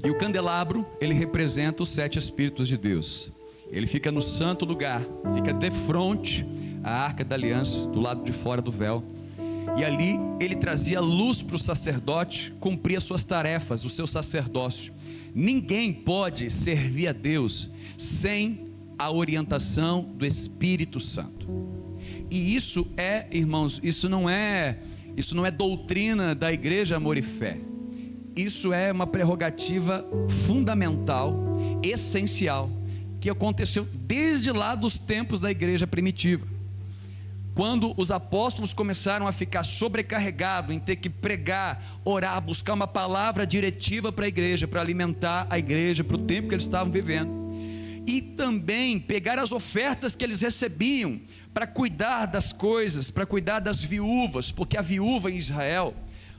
E o candelabro, ele representa os 7 Espíritos de Deus. Ele fica no santo lugar, fica de frente à Arca da Aliança, do lado de fora do véu. E ali ele trazia luz para o sacerdote cumprir as suas tarefas, o seu sacerdócio. Ninguém pode servir a Deus sem a orientação do Espírito Santo. E isso irmãos, isso não é doutrina da Igreja Amor e Fé. Isso é uma prerrogativa fundamental, essencial, que aconteceu desde lá dos tempos da igreja primitiva, quando os apóstolos começaram a ficar sobrecarregados em ter que pregar, orar, buscar uma palavra diretiva para a igreja, para alimentar a igreja, para o tempo que eles estavam vivendo, e também pegar as ofertas que eles recebiam para cuidar das coisas, para cuidar das viúvas, porque a viúva em Israel,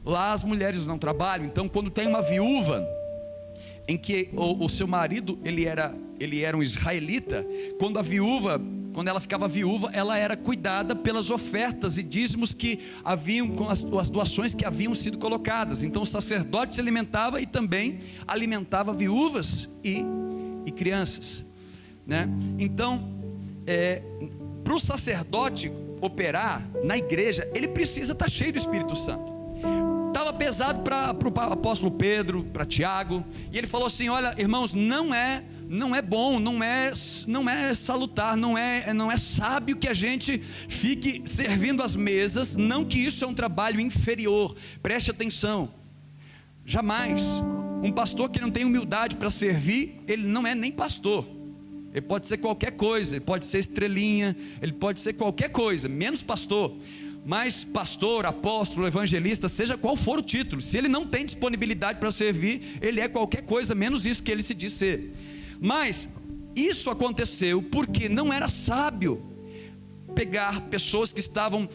lá as mulheres não trabalham. Então quando tem uma viúva em que o seu marido ele era um israelita, quando ela ficava viúva, ela era cuidada pelas ofertas e dízimos que haviam, com as doações que haviam sido colocadas. Então o sacerdote se alimentava e também alimentava viúvas e crianças, né? Então para o sacerdote operar na igreja, ele precisa estar cheio do Espírito Santo. Estava pesado para o apóstolo Pedro, para Tiago, e ele falou assim: olha irmãos, não é bom, não é salutar, não é sábio que a gente fique servindo as mesas, não que isso é um trabalho inferior, preste atenção, jamais. Um pastor que não tem humildade para servir, ele não é nem pastor. Ele pode ser qualquer coisa, ele pode ser estrelinha, ele pode ser qualquer coisa, menos pastor. Mas pastor, apóstolo, evangelista, seja qual for o título, se ele não tem disponibilidade para servir, ele é qualquer coisa menos isso que ele se diz ser. Mas isso aconteceu porque não era sábio pegar pessoas que estavam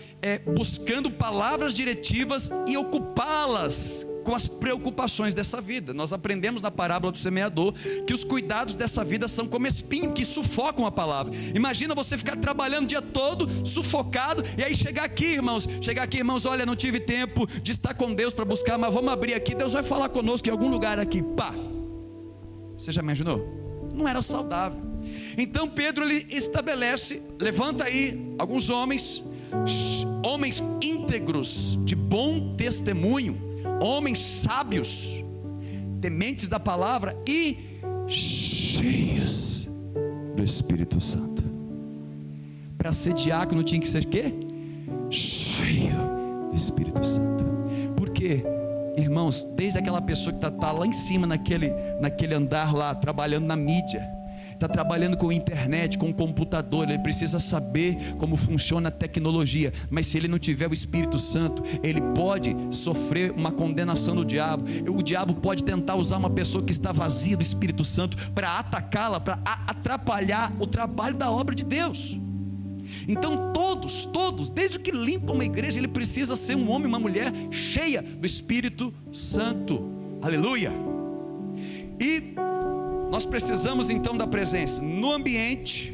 buscando palavras diretivas e ocupá-las com as preocupações dessa vida. Nós aprendemos na parábola do semeador que os cuidados dessa vida são como espinho que sufocam a palavra. Imagina você ficar trabalhando o dia todo, sufocado, e aí chegar aqui irmãos, olha, não tive tempo de estar com Deus para buscar, mas vamos abrir aqui, Deus vai falar conosco em algum lugar aqui, pá. Você já imaginou? Não era saudável. Então Pedro ele estabelece, levanta aí alguns homens íntegros, de bom testemunho, homens sábios, tementes da palavra e cheios do Espírito Santo. Para ser diácono tinha que ser o quê? Cheio do Espírito Santo. Por quê? Irmãos, desde aquela pessoa que está lá em cima naquele andar lá, trabalhando na mídia, está trabalhando com internet, com computador, ele precisa saber como funciona a tecnologia, mas se ele não tiver o Espírito Santo, ele pode sofrer uma condenação do diabo. O diabo pode tentar usar uma pessoa que está vazia do Espírito Santo para atacá-la, para atrapalhar o trabalho da obra de Deus. Então todos, desde o que limpa uma igreja, ele precisa ser um homem e uma mulher cheia do Espírito Santo. Aleluia. E nós precisamos então da presença no ambiente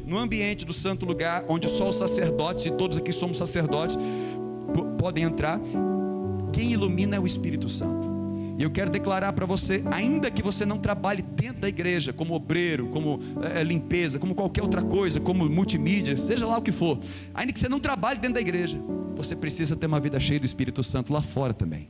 do santo lugar, onde só os sacerdotes, e todos aqui somos sacerdotes, podem entrar. Quem ilumina é o Espírito Santo. E eu quero declarar para você, ainda que você não trabalhe dentro da igreja, como obreiro, como limpeza, como qualquer outra coisa, como multimídia, seja lá o que for, ainda que você não trabalhe dentro da igreja, você precisa ter uma vida cheia do Espírito Santo lá fora também.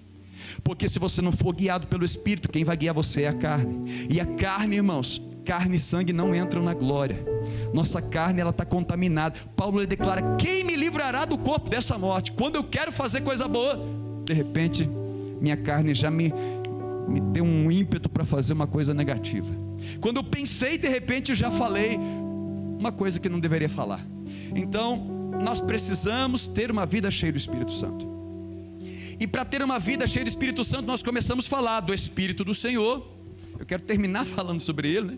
Porque se você não for guiado pelo Espírito, quem vai guiar você é a carne. E a carne, irmãos, carne e sangue não entram na glória. Nossa carne, ela está contaminada. Paulo ele declara: quem me livrará do corpo dessa morte? Quando eu quero fazer coisa boa, de repente minha carne já me deu um ímpeto para fazer uma coisa negativa. Quando eu pensei, de repente eu já falei uma coisa que não deveria falar. Então nós precisamos ter uma vida cheia do Espírito Santo. E para ter uma vida cheia do Espírito Santo, nós começamos a falar do Espírito do Senhor. Eu quero terminar falando sobre ele, né?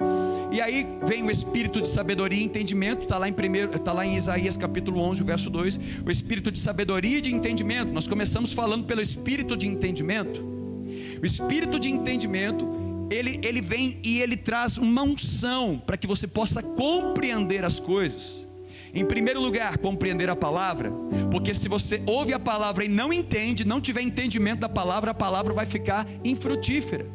E aí vem o Espírito de sabedoria e entendimento. Está lá em Isaías capítulo 11, verso 2. O Espírito de sabedoria e de entendimento. Nós começamos falando pelo Espírito de entendimento. O Espírito de entendimento, ele vem e ele traz uma unção para que você possa compreender as coisas. Em primeiro lugar, compreender a palavra, porque se você ouve a palavra e não entende, não tiver entendimento da palavra, a palavra vai ficar infrutífera.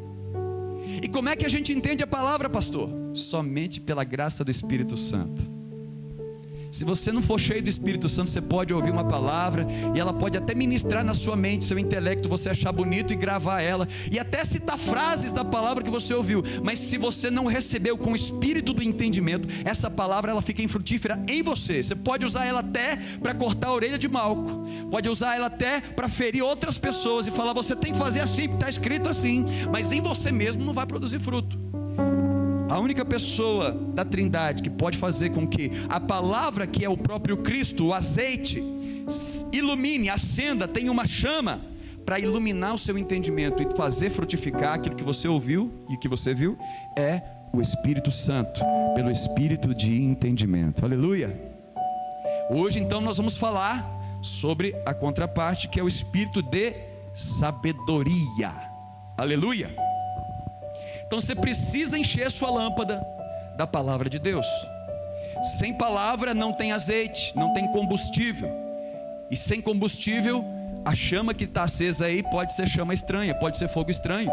E como é que a gente entende a palavra, pastor? Somente pela graça do Espírito Santo. Se você não for cheio do Espírito Santo, você pode ouvir uma palavra e ela pode até ministrar na sua mente, seu intelecto, você achar bonito e gravar ela, e até citar frases da palavra que você ouviu, mas se você não recebeu com o Espírito do entendimento, essa palavra ela fica infrutífera em você. Você pode usar ela até para cortar a orelha de Malco, pode usar ela até para ferir outras pessoas e falar, você tem que fazer assim, porque está escrito assim, mas em você mesmo não vai produzir fruto. A única pessoa da Trindade que pode fazer com que a palavra, que é o próprio Cristo, o azeite, ilumine, acenda, tenha uma chama para iluminar o seu entendimento e fazer frutificar aquilo que você ouviu e que você viu, é o Espírito Santo, pelo Espírito de entendimento. Aleluia! Hoje então nós vamos falar sobre a contraparte, que é o Espírito de sabedoria. Aleluia! Então você precisa encher sua lâmpada da palavra de Deus. Sem palavra não tem azeite, não tem combustível. E sem combustível, a chama que está acesa aí pode ser chama estranha, pode ser fogo estranho.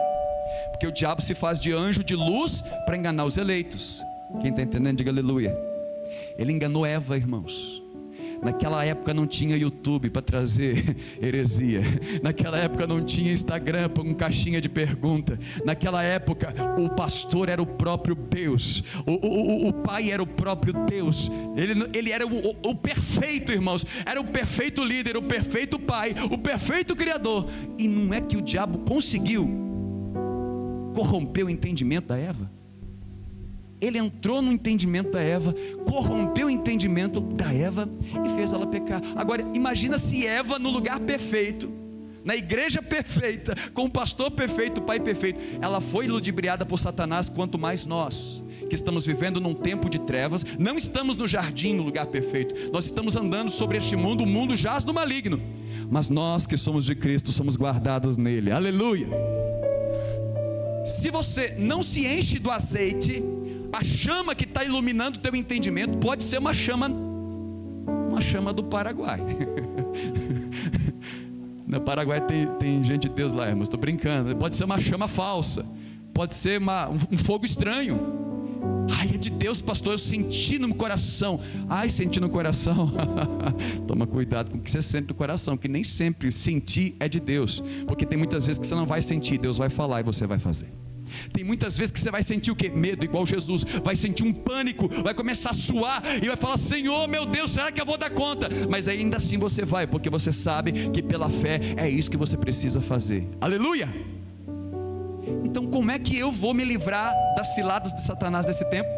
Porque o diabo se faz de anjo de luz para enganar os eleitos. Quem está entendendo, diga aleluia. Ele enganou Eva, irmãos. Naquela época não tinha YouTube para trazer heresia. Naquela época não tinha Instagram com caixinha de pergunta. Naquela época o pastor era o próprio Deus. O pai era o próprio Deus. Ele era o perfeito, irmãos. Era o perfeito líder, o perfeito pai, o perfeito criador. E não é que o diabo conseguiu corromper o entendimento da Eva? Ele entrou no entendimento da Eva, corrompeu o entendimento da Eva e fez ela pecar. Agora imagina se Eva, no lugar perfeito, na igreja perfeita, com o pastor perfeito, o pai perfeito, ela foi ludibriada por Satanás. Quanto mais nós, que estamos vivendo num tempo de trevas, não estamos no jardim, no lugar perfeito, nós estamos andando sobre este mundo, o mundo jaz no maligno, mas nós que somos de Cristo, somos guardados nele. Aleluia! Se você não se enche do azeite, a chama que está iluminando o teu entendimento pode ser uma chama do Paraguai. No Paraguai tem gente de Deus lá, irmãos, estou brincando. Pode ser uma chama falsa, pode ser um fogo estranho. Ai, é de Deus, pastor, eu senti no coração. Ai, senti no coração. Toma cuidado com o que você sente no coração, que nem sempre sentir é de Deus, porque tem muitas vezes que você não vai sentir, Deus vai falar e você vai fazer. Tem muitas vezes que você vai sentir o quê? Medo, igual Jesus. Vai sentir um pânico, vai começar a suar e vai falar, Senhor, meu Deus, será que eu vou dar conta? Mas ainda assim você vai, porque você sabe que pela fé é isso que você precisa fazer. Aleluia! Então como é que eu vou me livrar das ciladas de Satanás nesse tempo?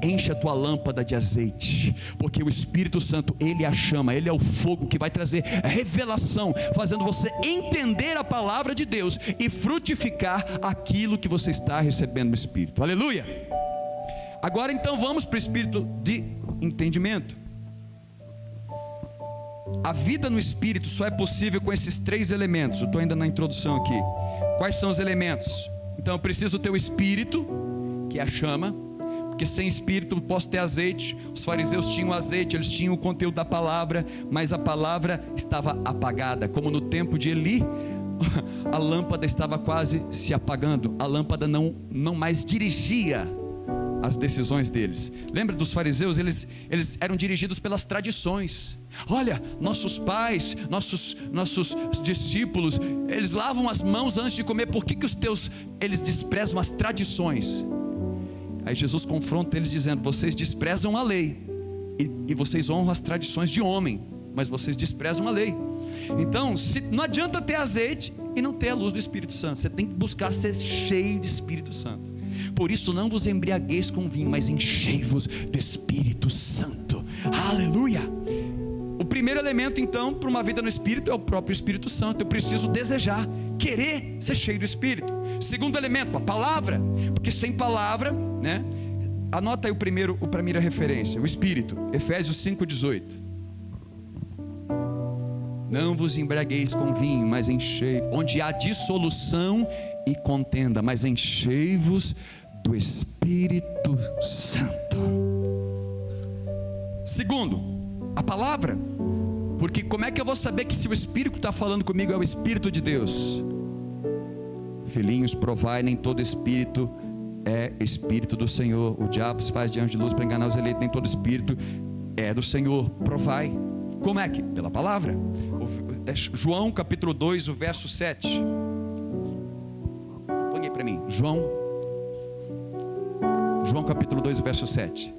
Enche a tua lâmpada de azeite, porque o Espírito Santo, ele é a chama, ele é o fogo que vai trazer revelação, fazendo você entender a palavra de Deus e frutificar aquilo que você está recebendo no Espírito. Aleluia! Agora então vamos para o Espírito de entendimento. A vida no Espírito só é possível com esses três elementos. Eu estou ainda na introdução aqui. Quais são os elementos? Então eu preciso ter o Espírito, que é a chama, porque sem Espírito eu posso ter azeite. Os fariseus tinham azeite, eles tinham o conteúdo da palavra, mas a palavra estava apagada, como no tempo de Eli. A lâmpada estava quase se apagando, a lâmpada não mais dirigia as decisões deles. Lembra dos fariseus? Eles eram dirigidos pelas tradições. Olha, nossos pais, nossos discípulos, eles lavam as mãos antes de comer. Por que eles desprezam as tradições? Aí Jesus confronta eles dizendo, vocês desprezam a lei e vocês honram as tradições de homem, mas vocês desprezam a lei. Então não adianta ter azeite e não ter a luz do Espírito Santo. Você tem que buscar ser cheio de Espírito Santo. Por isso não vos embriagueis com vinho, mas enchei-vos do Espírito Santo. Aleluia! O primeiro elemento então para uma vida no Espírito é o próprio Espírito Santo. Eu preciso desejar, querer ser cheio do Espírito. Segundo elemento, a palavra, porque sem palavra, né? Anota aí a primeira referência, o Espírito, Efésios 5,18. Não vos embriagueis com vinho, mas enchei, onde há dissolução e contenda, mas enchei-vos do Espírito Santo. Segundo, a palavra, porque como é que eu vou saber que se o Espírito está falando comigo é o Espírito de Deus? Filhinhos, provai, nem todo espírito é espírito do Senhor. O diabo se faz de anjo de luz para enganar os eleitos. Nem todo espírito é do Senhor. Provai. Como é que? Pela palavra. João capítulo 2, o verso 7. Põe aí para mim. João capítulo 2, o verso 7.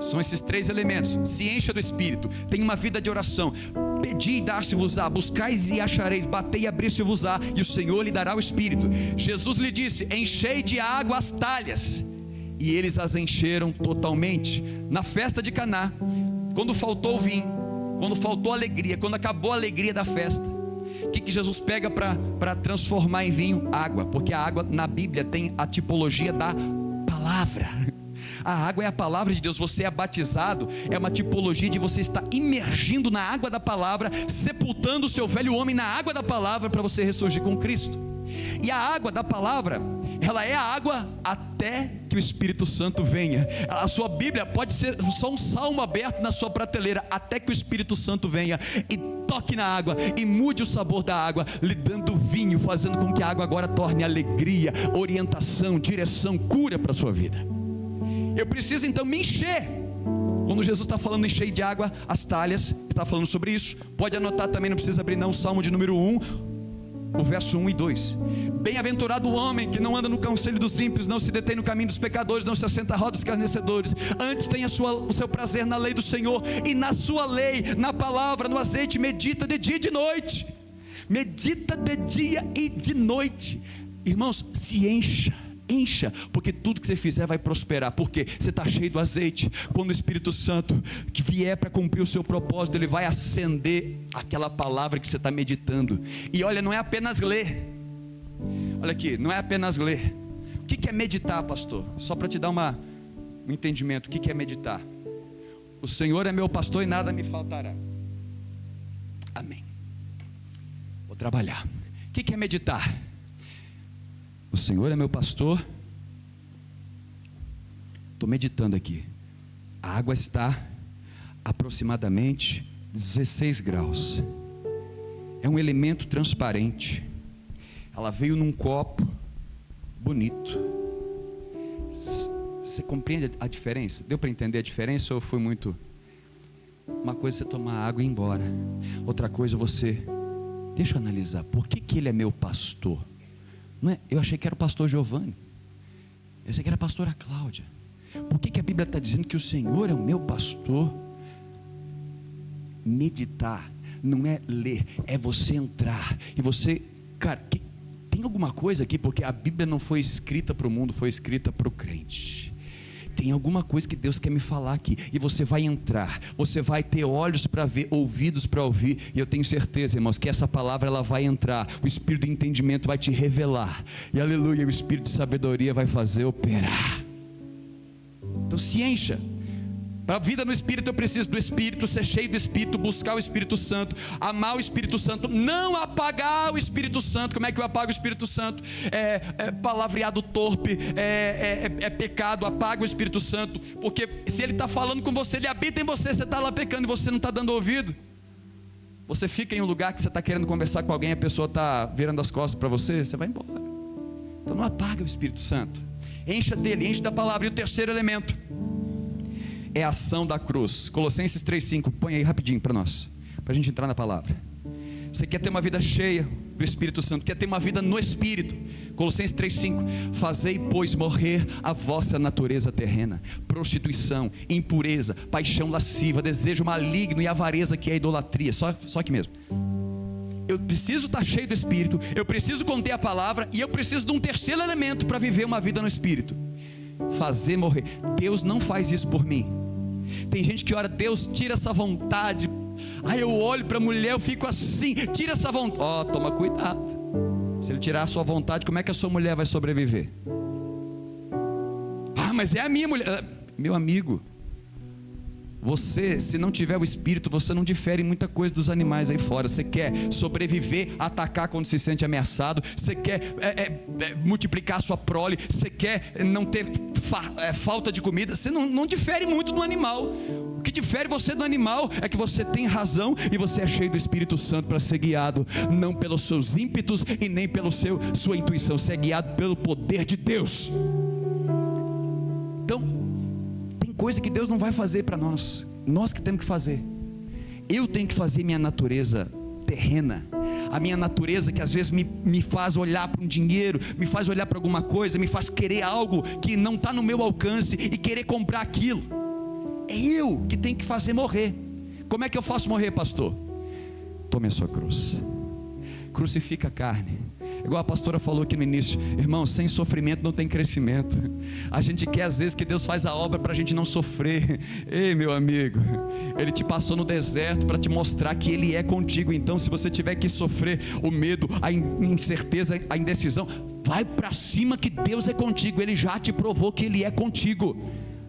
São esses três elementos. Se encha do Espírito, tenha uma vida de oração. Pedi e dar-se-vos-á, buscais e achareis, batei e abrir-se-vos-á, e o Senhor lhe dará o Espírito. Jesus lhe disse: enchei de água as talhas, e eles as encheram totalmente. Na festa de Caná, quando faltou o vinho, quando faltou a alegria, quando acabou a alegria da festa, o que Jesus pega para transformar em vinho? Água, porque a água na Bíblia tem a tipologia da palavra. A água é a palavra de Deus. Você é batizado, é uma tipologia de você estar imergindo na água da palavra, sepultando o seu velho homem na água da palavra, para você ressurgir com Cristo. E a água da palavra, ela é a água até que o Espírito Santo venha. A sua Bíblia pode ser só um salmo aberto na sua prateleira, até que o Espírito Santo venha e toque na água e mude o sabor da água, lhe dando vinho, fazendo com que a água agora torne alegria, orientação, direção, cura para a sua vida. Eu preciso então me encher. Quando Jesus está falando encher de água as talhas, está falando sobre isso. Pode anotar também, não precisa abrir não, Salmo de número 1, o verso 1 e 2. Bem-aventurado o homem que não anda no conselho dos ímpios, não se detém no caminho dos pecadores, não se assenta à roda dos escarnecedores, antes tem o seu prazer na lei do Senhor, e na sua lei, na palavra, no azeite, medita de dia e de noite. Medita de dia e de noite. Irmãos, se encha, porque tudo que você fizer vai prosperar, porque você está cheio do azeite. Quando o Espírito Santo que vier para cumprir o seu propósito, ele vai acender aquela palavra que você está meditando. E olha, não é apenas ler. Olha aqui, não é apenas ler. O que é meditar, pastor? Só para te dar um entendimento. O que é meditar? O Senhor é meu pastor e nada me faltará. Amém. Vou trabalhar. O que é meditar? O Senhor é meu pastor. Estou meditando aqui. A água está aproximadamente 16 graus. É um elemento transparente. Ela veio num copo bonito. Você compreende a diferença? Deu para entender a diferença ou foi muito? Uma coisa é você tomar água e ir embora. Outra coisa você... Deixa eu analisar. Por que ele é meu pastor? Não é? Eu achei que era o pastor Giovanni. Eu achei que era a pastora Cláudia. Por que a Bíblia está dizendo que o Senhor é o meu pastor? Meditar não é ler, é você entrar. E você, cara, tem alguma coisa aqui, porque a Bíblia não foi escrita para o mundo, foi escrita para o crente. Tem alguma coisa que Deus quer me falar aqui, e você vai entrar, você vai ter olhos para ver, ouvidos para ouvir, e eu tenho certeza, irmãos, que essa palavra ela vai entrar, o Espírito de entendimento vai te revelar, e aleluia, o Espírito de sabedoria vai fazer operar. Então se encha. Para a vida no Espírito eu preciso do Espírito, ser cheio do Espírito, buscar o Espírito Santo, amar o Espírito Santo, não apagar o Espírito Santo. Como é que eu apago o Espírito Santo? Palavreado torpe, é pecado. Apaga o Espírito Santo, porque se ele está falando com você, ele habita em você, você está lá pecando e você não está dando ouvido. Você fica em um lugar que você está querendo conversar com alguém, a pessoa está virando as costas para você, você vai embora. Então não apaga o Espírito Santo, encha dele, enche da palavra. E o terceiro elemento é a ação da cruz. Colossenses 3,5, põe aí rapidinho para nós, para a gente entrar na palavra. Você quer ter uma vida cheia do Espírito Santo, quer ter uma vida no Espírito? Colossenses 3,5, fazei pois morrer a vossa natureza terrena, prostituição, impureza, paixão lasciva, desejo maligno e avareza, que é a idolatria. Só aqui mesmo. Eu preciso estar cheio do Espírito, eu preciso conter a palavra, e eu preciso de um terceiro elemento para viver uma vida no Espírito: fazer morrer. Deus não faz isso por mim. Tem gente que ora: Deus, tira essa vontade. Aí eu olho para a mulher, eu fico assim: tira essa vontade. Toma cuidado. Se ele tirar a sua vontade, como é que a sua mulher vai sobreviver? Mas é a minha mulher. Meu amigo, você, se não tiver o Espírito, você não difere muita coisa dos animais aí fora. Você quer sobreviver, atacar quando se sente ameaçado. Você quer multiplicar a sua prole. Você quer não ter falta de comida. Você não difere muito do animal. O que difere você do animal é que você tem razão e você é cheio do Espírito Santo para ser guiado, não pelos seus ímpetos e nem pela sua intuição. Você é guiado pelo poder de Deus. Então, tem coisa que Deus não vai fazer para nós, nós que temos que fazer. Eu tenho que fazer minha natureza terrena, a minha natureza que às vezes me faz olhar para um dinheiro, me faz olhar para alguma coisa, me faz querer algo que não está no meu alcance e querer comprar aquilo. É eu que tenho que fazer morrer. Como é que eu faço morrer, pastor? Tome a sua cruz, crucifica a carne. Igual a pastora falou aqui no início, irmão, sem sofrimento não tem crescimento. A gente quer às vezes que Deus faz a obra para a gente não sofrer. Ei, meu amigo, Ele te passou no deserto para te mostrar que Ele é contigo. Então se você tiver que sofrer o medo, a incerteza, a indecisão, vai para cima que Deus é contigo. Ele já te provou que Ele é contigo.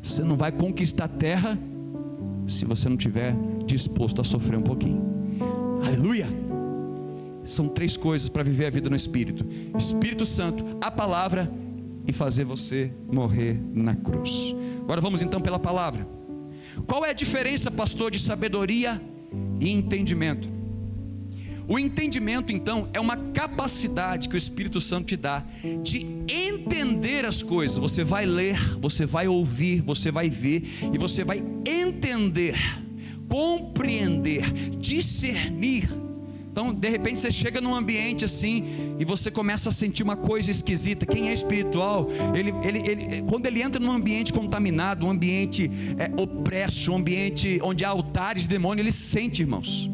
Você não vai conquistar a terra se você não estiver disposto a sofrer um pouquinho. Aleluia. São 3 coisas para viver a vida no Espírito: Espírito Santo, a palavra e fazer você morrer na cruz. Agora vamos então pela palavra. Qual é a diferença, pastor, de sabedoria e entendimento? O entendimento então é uma capacidade que o Espírito Santo te dá de entender as coisas. Você vai ler, você vai ouvir, você vai ver e você vai entender, compreender, discernir. Então de repente você chega num ambiente assim e você começa a sentir uma coisa esquisita. Quem é espiritual, quando ele entra num ambiente contaminado, um ambiente opresso, um ambiente onde há altares de demônio, ele sente, irmãos.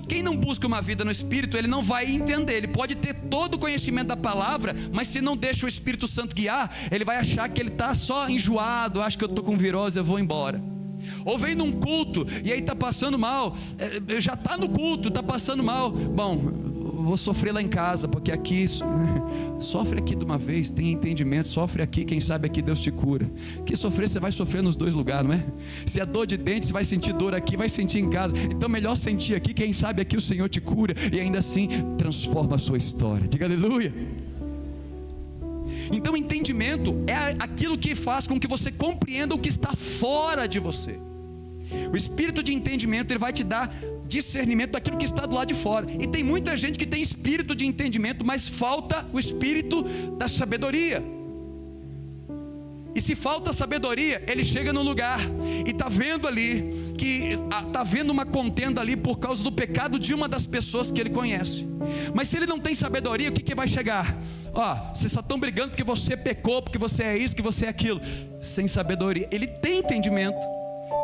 Quem não busca uma vida no Espírito, ele não vai entender. Ele pode ter todo o conhecimento da palavra, mas se não deixa o Espírito Santo guiar, ele vai achar que ele está só enjoado. Acho que eu estou com virose, eu vou embora. Ou vem num culto e aí está passando mal, já está no culto, está passando mal. Bom, vou sofrer lá em casa, porque aqui sofre aqui de uma vez, tem entendimento, sofre aqui, quem sabe aqui Deus te cura. Que sofrer, você vai sofrer nos 2 lugares, não é? Se é dor de dente, você vai sentir dor aqui, vai sentir em casa. Então melhor sentir aqui, quem sabe aqui o Senhor te cura e ainda assim transforma a sua história. Diga aleluia. Então entendimento é aquilo que faz com que você compreenda o que está fora de você. O espírito de entendimento, ele vai te dar discernimento daquilo que está do lado de fora. E tem muita gente que tem espírito de entendimento, mas falta o espírito da sabedoria. E se falta sabedoria, ele chega num lugar e está vendo ali que está vendo uma contenda ali por causa do pecado de uma das pessoas que ele conhece. Mas se ele não tem sabedoria, o que vai chegar? Vocês só estão brigando porque você pecou, porque você é isso, que você é aquilo. Sem sabedoria. Ele tem entendimento,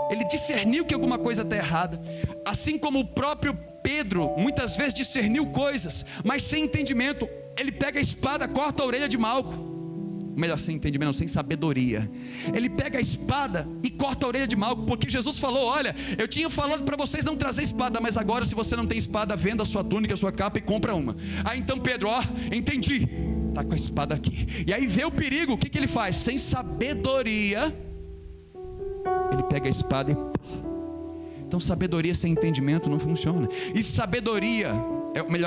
ele discerniu que alguma coisa está errada. Assim como o próprio Pedro muitas vezes discerniu coisas, mas sem entendimento. Ele pega a espada, corta a orelha de Malco. Melhor, sem entendimento, não, sem sabedoria. Ele pega a espada e corta a orelha de Malco, porque Jesus falou: olha, eu tinha falado para vocês não trazer espada, mas agora se você não tem espada, venda a sua túnica, a sua capa e compra uma. Então Pedro, entendi, está com a espada aqui. E aí vê o perigo, o que ele faz? Sem sabedoria, ele pega a espada e... Então sabedoria sem entendimento não funciona. E sabedoria,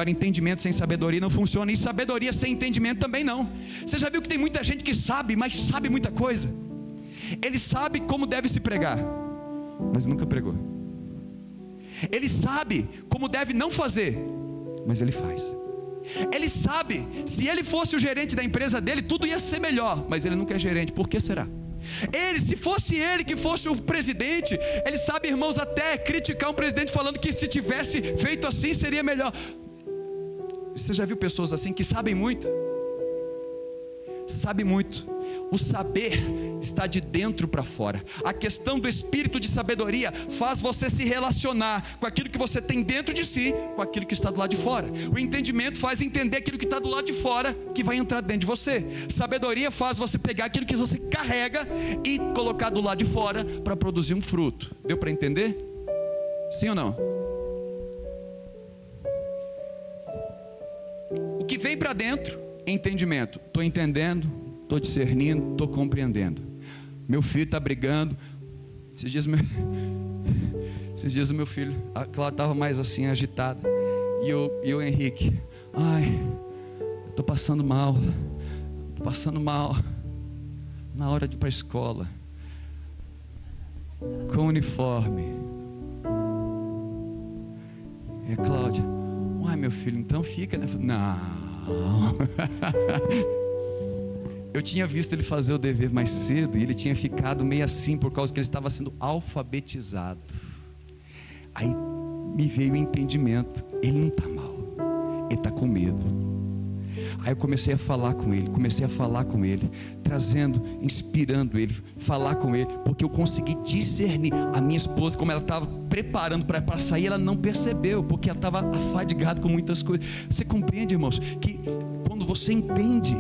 entendimento sem sabedoria não funciona. E sabedoria sem entendimento também não. Você já viu que tem muita gente que sabe, mas sabe muita coisa. Ele sabe como deve se pregar, mas nunca pregou. Ele sabe como deve não fazer, mas ele faz. Ele sabe, se ele fosse o gerente da empresa dele, tudo ia ser melhor, mas ele nunca é gerente. Por que será? Se fosse ele que fosse o presidente, ele sabe, irmãos, até criticar um presidente falando que se tivesse feito assim seria melhor. Você já viu pessoas assim que sabem muito? Sabe muito. O saber está de dentro para fora. A questão do espírito de sabedoria faz você se relacionar com aquilo que você tem dentro de si, com aquilo que está do lado de fora. O entendimento faz entender aquilo que está do lado de fora, que vai entrar dentro de você. Sabedoria faz você pegar aquilo que você carrega e colocar do lado de fora para produzir um fruto. Deu para entender? Sim ou não? O que vem para dentro é entendimento. Estou entendendo, estou discernindo, estou compreendendo. Meu filho está brigando. Esses dias o meu filho, a Cláudia estava mais assim, agitada. E o Henrique, estou passando mal. Na hora de ir para a escola. com uniforme. E a Cláudia: uai, meu filho, então fica, né? Não. Eu tinha visto ele fazer o dever mais cedo e ele tinha ficado meio assim por causa que ele estava sendo alfabetizado. Aí me veio o entendimento: ele não está mal, ele está com medo. Aí eu comecei a falar com ele, trazendo, inspirando ele, falar com ele, porque eu consegui discernir. A minha esposa, como ela estava preparando para sair, ela não percebeu, porque ela estava afadigada com muitas coisas. Você compreende, irmãos, que quando você entende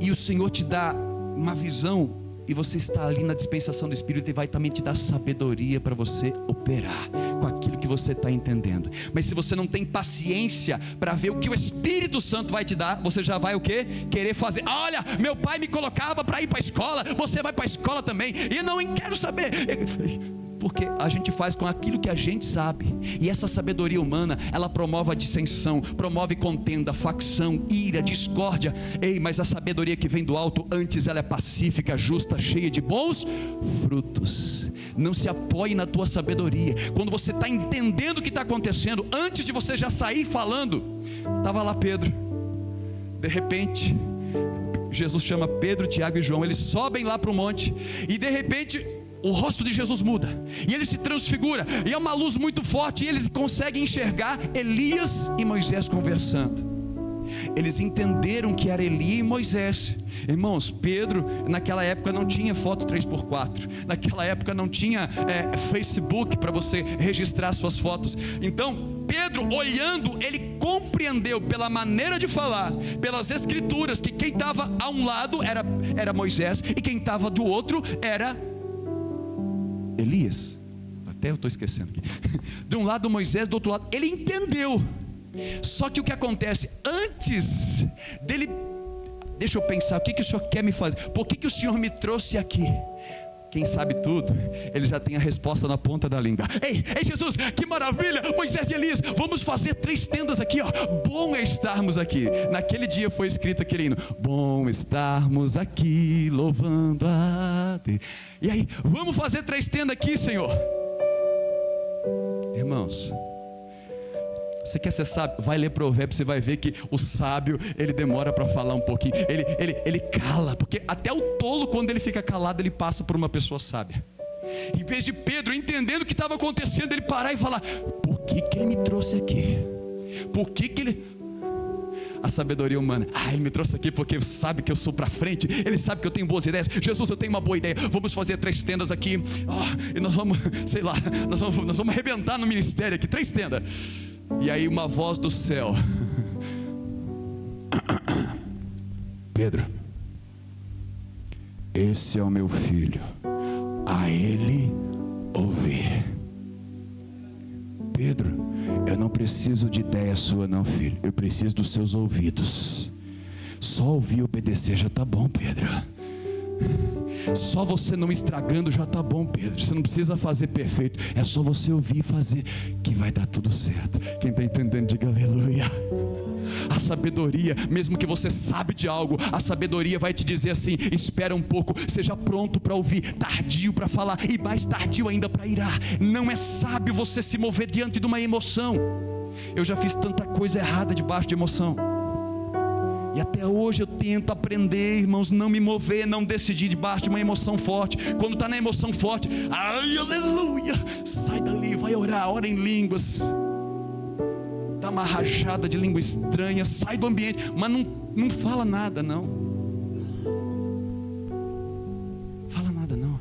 e o Senhor te dá uma visão, e você está ali na dispensação do Espírito, e vai também te dar sabedoria para você operar com aquilo que você está entendendo. Mas se você não tem paciência para ver o que o Espírito Santo vai te dar, você já vai o quê? Querer fazer. Olha, meu pai me colocava para ir para a escola, você vai para a escola também, e eu não quero saber. Porque a gente faz com aquilo que a gente sabe. E essa sabedoria humana, ela promove a dissensão, promove contenda, facção, ira, discórdia. Ei, mas a sabedoria que vem do alto, antes ela é pacífica, justa, cheia de bons frutos. Não se apoie na tua sabedoria. Quando você está entendendo o que está acontecendo, antes de você já sair falando, estava lá Pedro. De repente, Jesus chama Pedro, Tiago e João. Eles sobem lá para o monte, e de repente o rosto de Jesus muda, e ele se transfigura, e é uma luz muito forte, e eles conseguem enxergar Elias e Moisés conversando. Eles entenderam que era Elias e Moisés. Irmãos, Pedro naquela época não tinha foto 3x4, naquela época não tinha Facebook para você registrar suas fotos. Então Pedro, olhando, ele compreendeu pela maneira de falar, pelas escrituras, que quem estava a um lado era Moisés, e quem estava do outro era Elias. Até eu estou esquecendo aqui. De um lado Moisés, do outro lado. Ele entendeu. Só que o que acontece? Antes dele, deixa eu pensar, o que o Senhor quer me fazer? Por que o Senhor me trouxe aqui? Quem sabe tudo, ele já tem a resposta na ponta da língua. Ei Jesus, que maravilha, Moisés e Elias, vamos fazer 3 tendas aqui, ó. Bom é estarmos aqui. Naquele dia foi escrito aquele hino: bom estarmos aqui, louvando a Deus. E aí, vamos fazer 3 tendas aqui, Senhor. Irmãos, você quer ser sábio? Vai ler Provérbios, você vai ver que o sábio, ele demora para falar um pouquinho, ele cala, porque até o tolo, quando ele fica calado, ele passa por uma pessoa sábia. Em vez de Pedro, entendendo o que estava acontecendo, ele parar e falar: por que ele me trouxe aqui? Por que ele... A sabedoria humana: ele me trouxe aqui porque sabe que eu sou para frente, ele sabe que eu tenho boas ideias. Jesus, eu tenho uma boa ideia, vamos fazer 3 tendas aqui, e nós vamos, sei lá, nós vamos arrebentar no ministério aqui, 3 tendas. E aí uma voz do céu: Pedro, esse é o meu filho, a ele ouvir. Pedro, eu não preciso de ideia sua não, filho, eu preciso dos seus ouvidos. Só ouvir e obedecer já está bom, Pedro. Só você não estragando já está bom, Pedro. Você não precisa fazer perfeito, é só você ouvir e fazer, que vai dar tudo certo. Quem está entendendo, diga aleluia. A sabedoria, mesmo que você sabe de algo, a sabedoria vai te dizer assim: espera um pouco, seja pronto para ouvir, tardio para falar, e mais tardio ainda para irar. Não é sábio você se mover diante de uma emoção. Eu já fiz tanta coisa errada debaixo de emoção, e até hoje eu tento aprender, irmãos, não me mover, não decidir debaixo de uma emoção forte. Quando está na emoção forte, ai, aleluia, sai dali, vai orar, ora em línguas, dá uma rajada de língua estranha, sai do ambiente, mas não fala nada não. Fala nada não.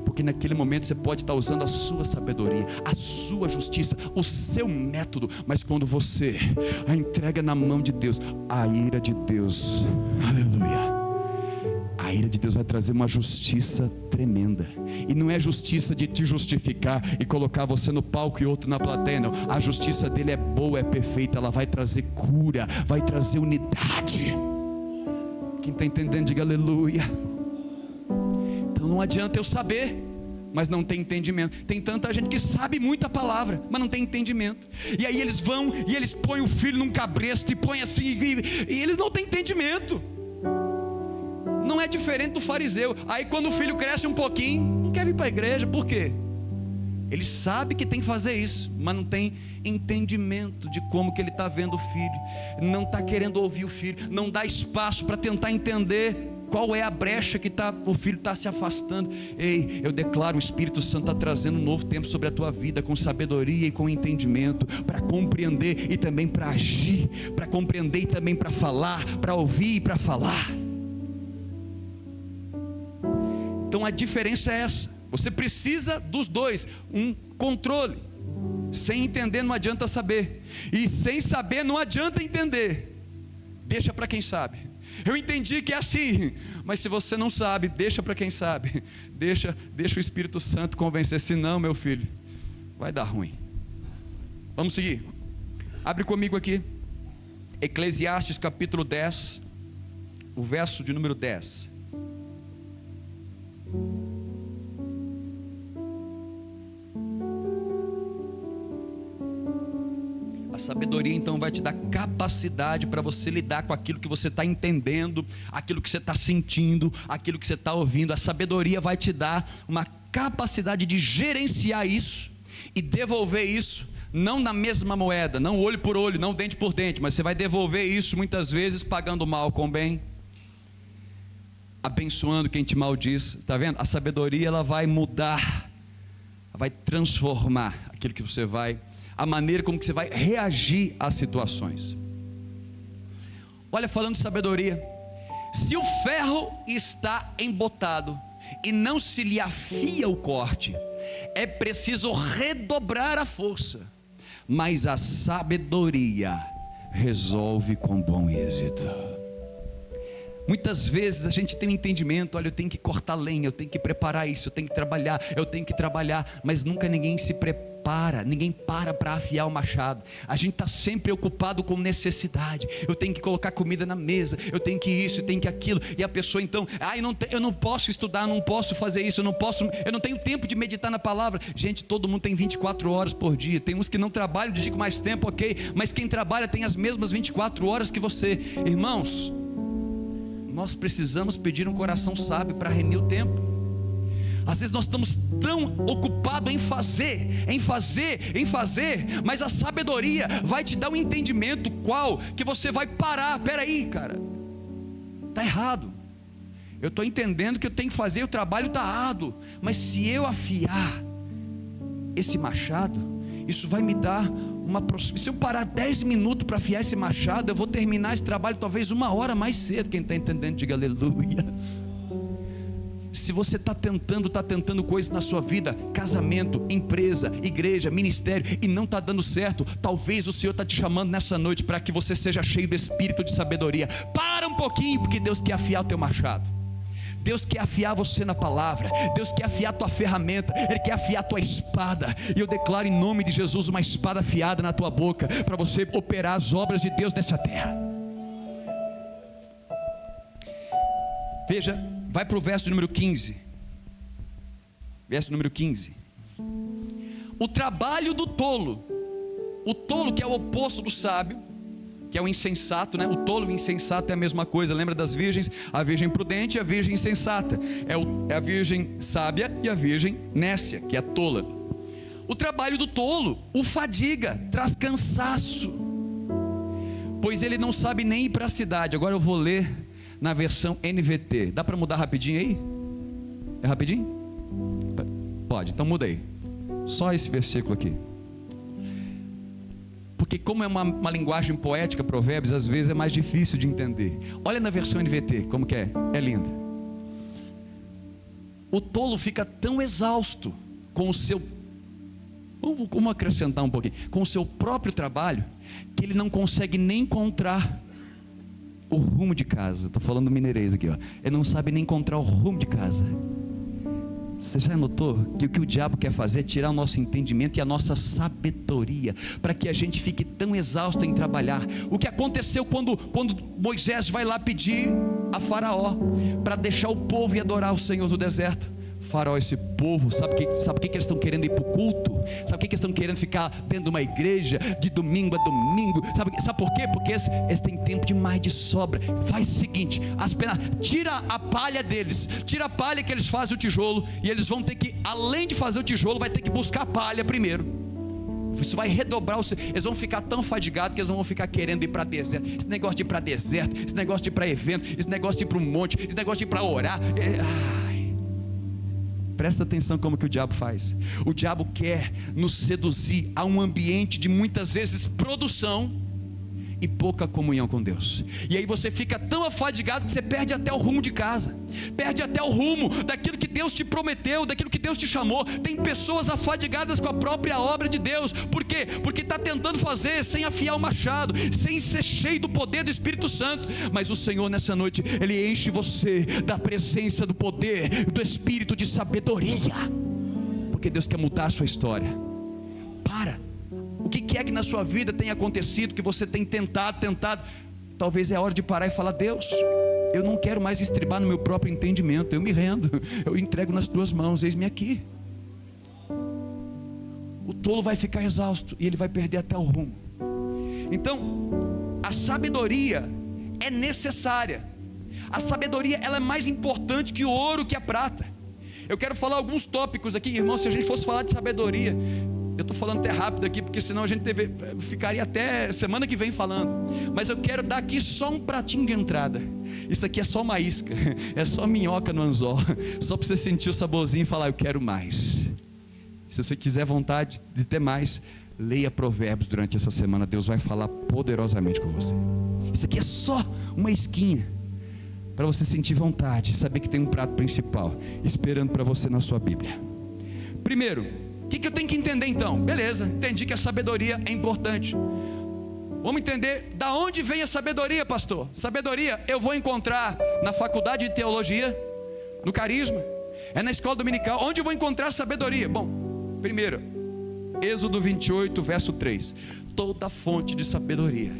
Porque naquele momento você pode estar usando a sua sabedoria, a sua justiça, o seu método, mas quando você a entrega na mão de Deus, a ira de Deus, aleluia, a ira de Deus vai trazer uma justiça tremenda. E não é justiça de te justificar e colocar você no palco e outro na plateia, não. A justiça dele é boa, é perfeita, ela vai trazer cura, vai trazer unidade. Quem está entendendo, diga aleluia. Então não adianta eu saber, mas não tem entendimento. Tem tanta gente que sabe muita palavra, mas não tem entendimento. E aí eles vão e eles põem o filho num cabresto e põem assim, e eles não têm entendimento. não é diferente do fariseu. Aí quando o filho cresce um pouquinho, não quer vir para a igreja. Por quê? Ele sabe que tem que fazer isso, mas não tem entendimento de como que ele está vendo o filho, não está querendo ouvir o filho, não dá espaço para tentar entender qual é a brecha que o filho está se afastando. Ei, eu declaro, o Espírito Santo está trazendo um novo tempo sobre a tua vida, com sabedoria e com entendimento, para compreender e também para agir, para compreender e também para falar, para ouvir e para falar. Então a diferença é essa. Você precisa dos dois, um controle. Sem entender não adianta saber, e sem saber não adianta entender. Deixa para quem sabe. Eu entendi que é assim, mas se você não sabe, deixa para quem sabe. Deixa o Espírito Santo convencer. Senão, meu filho, vai dar ruim. Vamos seguir. Abre comigo aqui Eclesiastes capítulo 10, o verso de número 10. A sabedoria então vai te dar capacidade para você lidar com aquilo que você está entendendo, aquilo que você está sentindo, aquilo que você está ouvindo. A sabedoria vai te dar uma capacidade de gerenciar isso e devolver isso, não na mesma moeda, não olho por olho, não dente por dente, mas você vai devolver isso muitas vezes pagando mal com bem, abençoando quem te maldiz. Está vendo? A sabedoria, ela vai mudar, ela vai transformar aquilo que você vai, a maneira como que você vai reagir às situações. Olha, falando de sabedoria, se o ferro está embotado e não se lhe afia o corte, é preciso redobrar a força, mas a sabedoria resolve com bom êxito. Muitas vezes a gente tem um entendimento, olha, eu tenho que cortar lenha, eu tenho que preparar isso, eu tenho que trabalhar, mas nunca ninguém se prepara, ninguém para afiar o machado. A gente está sempre ocupado com necessidade. Eu tenho que colocar comida na mesa, eu tenho que isso, eu tenho que aquilo, e a pessoa então, eu não posso estudar, não posso fazer isso, eu não tenho tempo de meditar na palavra. Gente, todo mundo tem 24 horas por dia, tem uns que não trabalham, dedicam mais tempo, ok, mas quem trabalha tem as mesmas 24 horas que você. Irmãos, nós precisamos pedir um coração sábio para remir o tempo. Às vezes nós estamos tão ocupados em fazer, mas a sabedoria vai te dar um entendimento que você vai parar. Peraí, cara, está errado. Eu estou entendendo que eu tenho que fazer, o trabalho está árduo, mas se eu afiar esse machado, isso vai me dar uma proximidade. Se eu parar 10 minutos para afiar esse machado, eu vou terminar esse trabalho talvez 1 hora mais cedo. Quem está entendendo, diga aleluia. Se você está tentando coisas na sua vida, casamento, empresa, igreja, ministério, e não está dando certo, talvez o Senhor está te chamando nessa noite para que você seja cheio do espírito de sabedoria. Para um pouquinho, porque Deus quer afiar o teu machado. Deus quer afiar você na palavra, Deus quer afiar a tua ferramenta, Ele quer afiar a tua espada, e eu declaro em nome de Jesus uma espada afiada na tua boca, para você operar as obras de Deus nessa terra. Veja, vai para o verso número 15, verso número 15, o trabalho do tolo, o tolo que é o oposto do sábio, que é o insensato, né? O tolo e o insensato é a mesma coisa. Lembra das virgens? A virgem prudente e a virgem insensata. É a virgem sábia e a virgem nécia, que é a tola. O trabalho do tolo o fadiga, traz cansaço, pois ele não sabe nem ir para a cidade. Agora eu vou ler na versão NVT. Dá para mudar rapidinho aí? É rapidinho? Pode, então mudei. Só esse versículo aqui. Porque como é uma linguagem poética, provérbios, às vezes é mais difícil de entender. Olha na versão NVT, como que é? É linda. O tolo fica tão exausto com o seu, vamos acrescentar um pouquinho, com o seu próprio trabalho, que ele não consegue nem encontrar o rumo de casa. Estou falando mineirês aqui, ó. Ele não sabe nem encontrar o rumo de casa. Você já notou que o que o diabo quer fazer é tirar o nosso entendimento e a nossa sabedoria, para que a gente fique tão exausto em trabalhar? O que aconteceu quando Moisés vai lá pedir a Faraó para deixar o povo e adorar o Senhor do deserto? Faraó, esse povo, sabe o que eles estão querendo ir para o culto? Sabe o que eles estão querendo ficar dentro de uma igreja de domingo a domingo? Sabe por quê? Porque eles têm tempo demais de sobra. Faz o seguinte, tira a palha deles, tira a palha que eles fazem o tijolo, e eles vão ter que, além de fazer o tijolo, vai ter que buscar a palha primeiro. Isso vai redobrar, eles vão ficar tão fadigados que eles não vão ficar querendo ir para deserto. Esse negócio de ir para deserto, esse negócio de ir para evento, esse negócio de ir para um monte, esse negócio de ir para orar. Presta atenção como que o diabo faz. O diabo quer nos seduzir a um ambiente de muitas vezes produção e pouca comunhão com Deus. E aí você fica tão afadigado que você perde até o rumo de casa, perde até o rumo daquilo que Deus te prometeu, daquilo que Deus te chamou. Tem pessoas afadigadas com a própria obra de Deus. Por quê? Porque está tentando fazer sem afiar o machado, sem ser cheio do poder do Espírito Santo. Mas o Senhor nessa noite, Ele enche você da presença, do poder, do Espírito de sabedoria, porque Deus quer mudar a sua história. O que é que na sua vida tem acontecido, que você tem tentado? Talvez é a hora de parar e falar: Deus, eu não quero mais estribar no meu próprio entendimento, eu me rendo, eu entrego nas tuas mãos, eis-me aqui. O tolo vai ficar exausto e ele vai perder até o rumo. Então, a sabedoria é necessária. A sabedoria, ela é mais importante que o ouro, que a prata. Eu quero falar alguns tópicos aqui, irmãos. Se a gente fosse falar de sabedoria, eu estou falando até rápido aqui, porque senão a gente ficaria até semana que vem falando. Mas eu quero dar aqui só um pratinho de entrada. Isso aqui é só uma isca, é só minhoca no anzol, só para você sentir o saborzinho e falar: eu quero mais. Se você quiser vontade de ter mais, leia Provérbios durante essa semana. Deus vai falar poderosamente com você. Isso aqui é só uma isquinha, para você sentir vontade, saber que tem um prato principal esperando para você na sua Bíblia. Primeiro, o que eu tenho que entender então? Beleza, entendi que a sabedoria é importante. Vamos entender da onde vem a sabedoria, pastor. Sabedoria eu vou encontrar na faculdade de teologia, no carisma, é na escola dominical. Onde eu vou encontrar sabedoria? Bom, primeiro, Êxodo 28, verso 3. Toda fonte de sabedoria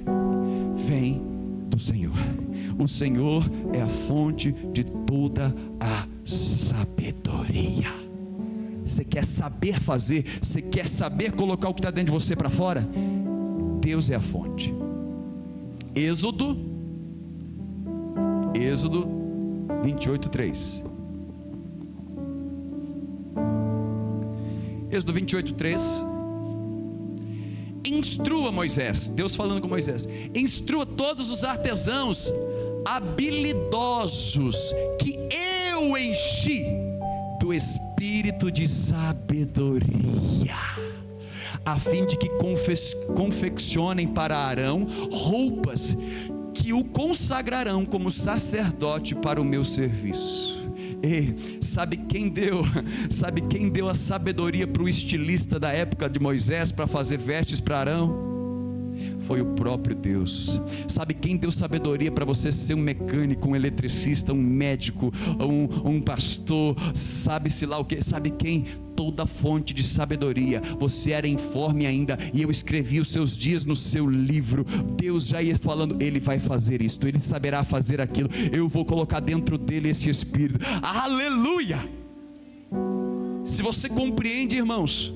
vem do Senhor. O Senhor é a fonte de toda a sabedoria. Você quer saber fazer? Você quer saber colocar o que está dentro de você para fora? Deus é a fonte. Êxodo 28, 3. Êxodo 28, 3. Instrua Moisés, Deus falando com Moisés: instrua todos os artesãos habilidosos que eu enchi do espírito de sabedoria, a fim de que confeccionem para Arão roupas que o consagrarão como sacerdote para o meu serviço. E sabe quem deu a sabedoria para o estilista da época de Moisés para fazer vestes para Arão? Foi o próprio Deus. Sabe quem deu sabedoria para você ser um mecânico, um eletricista, um médico, um pastor, sabe-se lá o que? Sabe quem? Toda fonte de sabedoria. Você era informe ainda, e eu escrevi os seus dias no seu livro. Deus já ia falando: ele vai fazer isto, ele saberá fazer aquilo, eu vou colocar dentro dele esse espírito. Aleluia! Se você compreende, irmãos,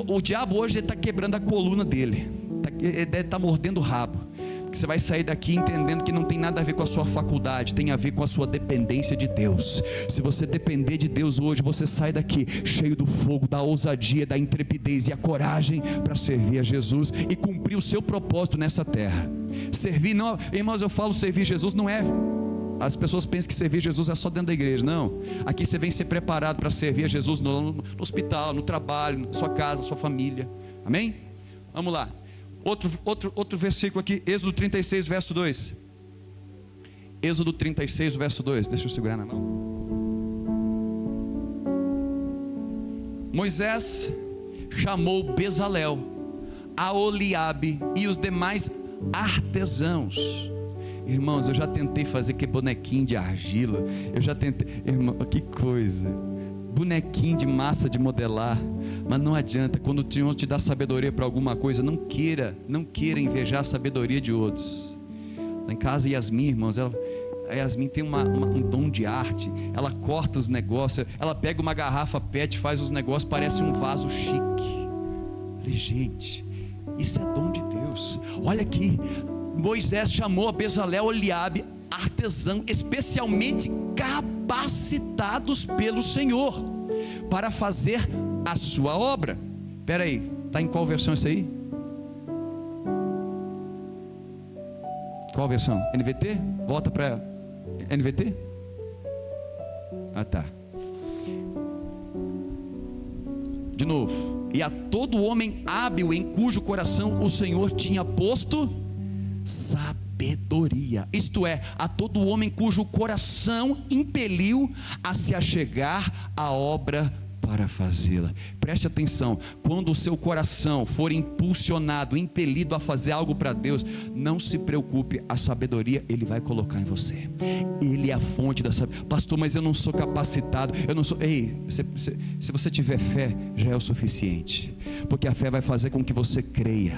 o diabo hoje está quebrando a coluna dele, ele deve estar mordendo o rabo, porque você vai sair daqui entendendo que não tem nada a ver com a sua faculdade, tem a ver com a sua dependência de Deus. Se você depender de Deus hoje, você sai daqui cheio do fogo, da ousadia, da intrepidez e a coragem para servir a Jesus e cumprir o seu propósito nessa terra. Servir, não, irmãos, eu falo servir Jesus, não é... As pessoas pensam que servir Jesus é só dentro da igreja. Não, aqui você vem ser preparado para servir a Jesus no hospital, no trabalho, na sua casa, na sua família. Amém? Vamos lá. Outro versículo aqui, Êxodo 36, verso 2. Êxodo 36, verso 2. Deixa eu segurar na mão. Moisés chamou Bezalel, Aholiabe e os demais artesãos. Irmãos, eu já tentei fazer que bonequinho de argila. Eu já tentei, irmão, que coisa, bonequinho de massa de modelar. Mas não adianta, quando o Senhor te dá sabedoria para alguma coisa, não queira invejar a sabedoria de outros. Lá em casa, Yasmin, irmãos, A Yasmin tem um dom de arte. Ela corta os negócios. Ela pega uma garrafa PET, faz os negócios, parece um vaso chique. Falei, gente, isso é dom de Deus. Olha aqui, Moisés chamou a Bezalel e Eliabe, artesãos especialmente capacitados pelo Senhor para fazer a sua obra. Espera aí, está em qual versão isso aí? Qual versão? NVT? Volta para NVT? Ah, tá. De novo. E a todo homem hábil em cujo coração o Senhor tinha posto sabedoria. Isto é, a todo homem cujo coração impeliu a se achegar à obra para fazê-la. Preste atenção, quando o seu coração for impulsionado, impelido a fazer algo para Deus, não se preocupe, a sabedoria Ele vai colocar em você. Ele é a fonte da sabedoria. Pastor, mas eu não sou capacitado, eu não sou. Ei, se você tiver fé, já é o suficiente, porque a fé vai fazer com que você creia,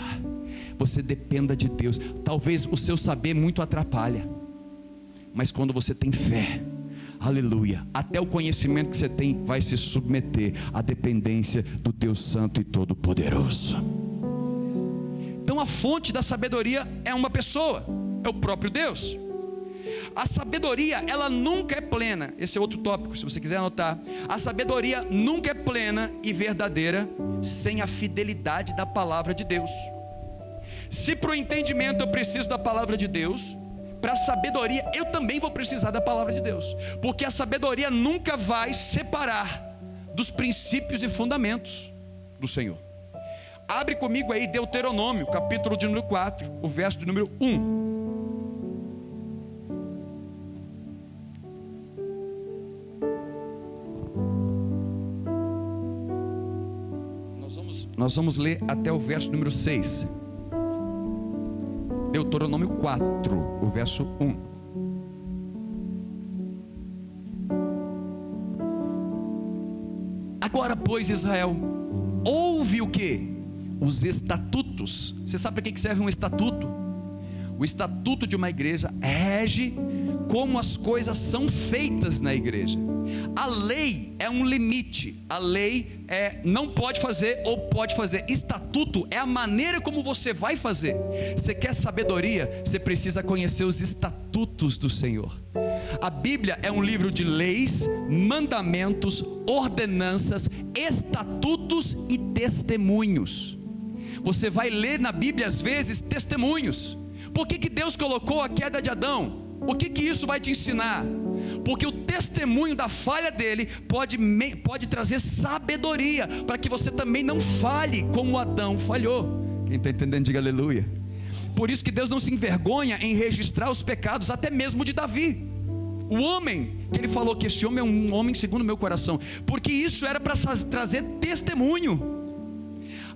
você dependa de Deus. Talvez o seu saber muito atrapalha, mas quando você tem fé, aleluia, até o conhecimento que você tem vai se submeter à dependência do Deus Santo e Todo-Poderoso. Então a fonte da sabedoria é uma pessoa, é o próprio Deus. A sabedoria, ela nunca é plena. Esse é outro tópico, se você quiser anotar. A sabedoria nunca é plena e verdadeira sem a fidelidade da palavra de Deus. Se para o entendimento eu preciso da palavra de Deus, para a sabedoria eu também vou precisar da palavra de Deus, porque a sabedoria nunca vai separar dos princípios e fundamentos do Senhor. Abre comigo aí Deuteronômio, capítulo de número 4, o verso de número 1. Nós vamos ler até o verso número 6. Deuteronômio 4, o verso 1. Agora, pois, Israel, ouve o que? Os estatutos. Você sabe para que serve um estatuto? O estatuto de uma igreja rege como as coisas são feitas na igreja. A lei é um limite. A lei não pode fazer ou pode fazer. Estatuto é a maneira como você vai fazer. Você quer sabedoria? Você precisa conhecer os estatutos do Senhor. A Bíblia é um livro de leis, mandamentos, ordenanças, estatutos e testemunhos. Você vai ler na Bíblia às vezes testemunhos. Por que Deus colocou a queda de Adão? O que isso vai te ensinar? Porque o testemunho da falha dele pode trazer sabedoria, para que você também não falhe como Adão falhou. Quem está entendendo, diga aleluia. Por isso que Deus não se envergonha em registrar os pecados, até mesmo de Davi, o homem, que ele falou que esse homem é um homem segundo o meu coração, porque isso era para trazer testemunho.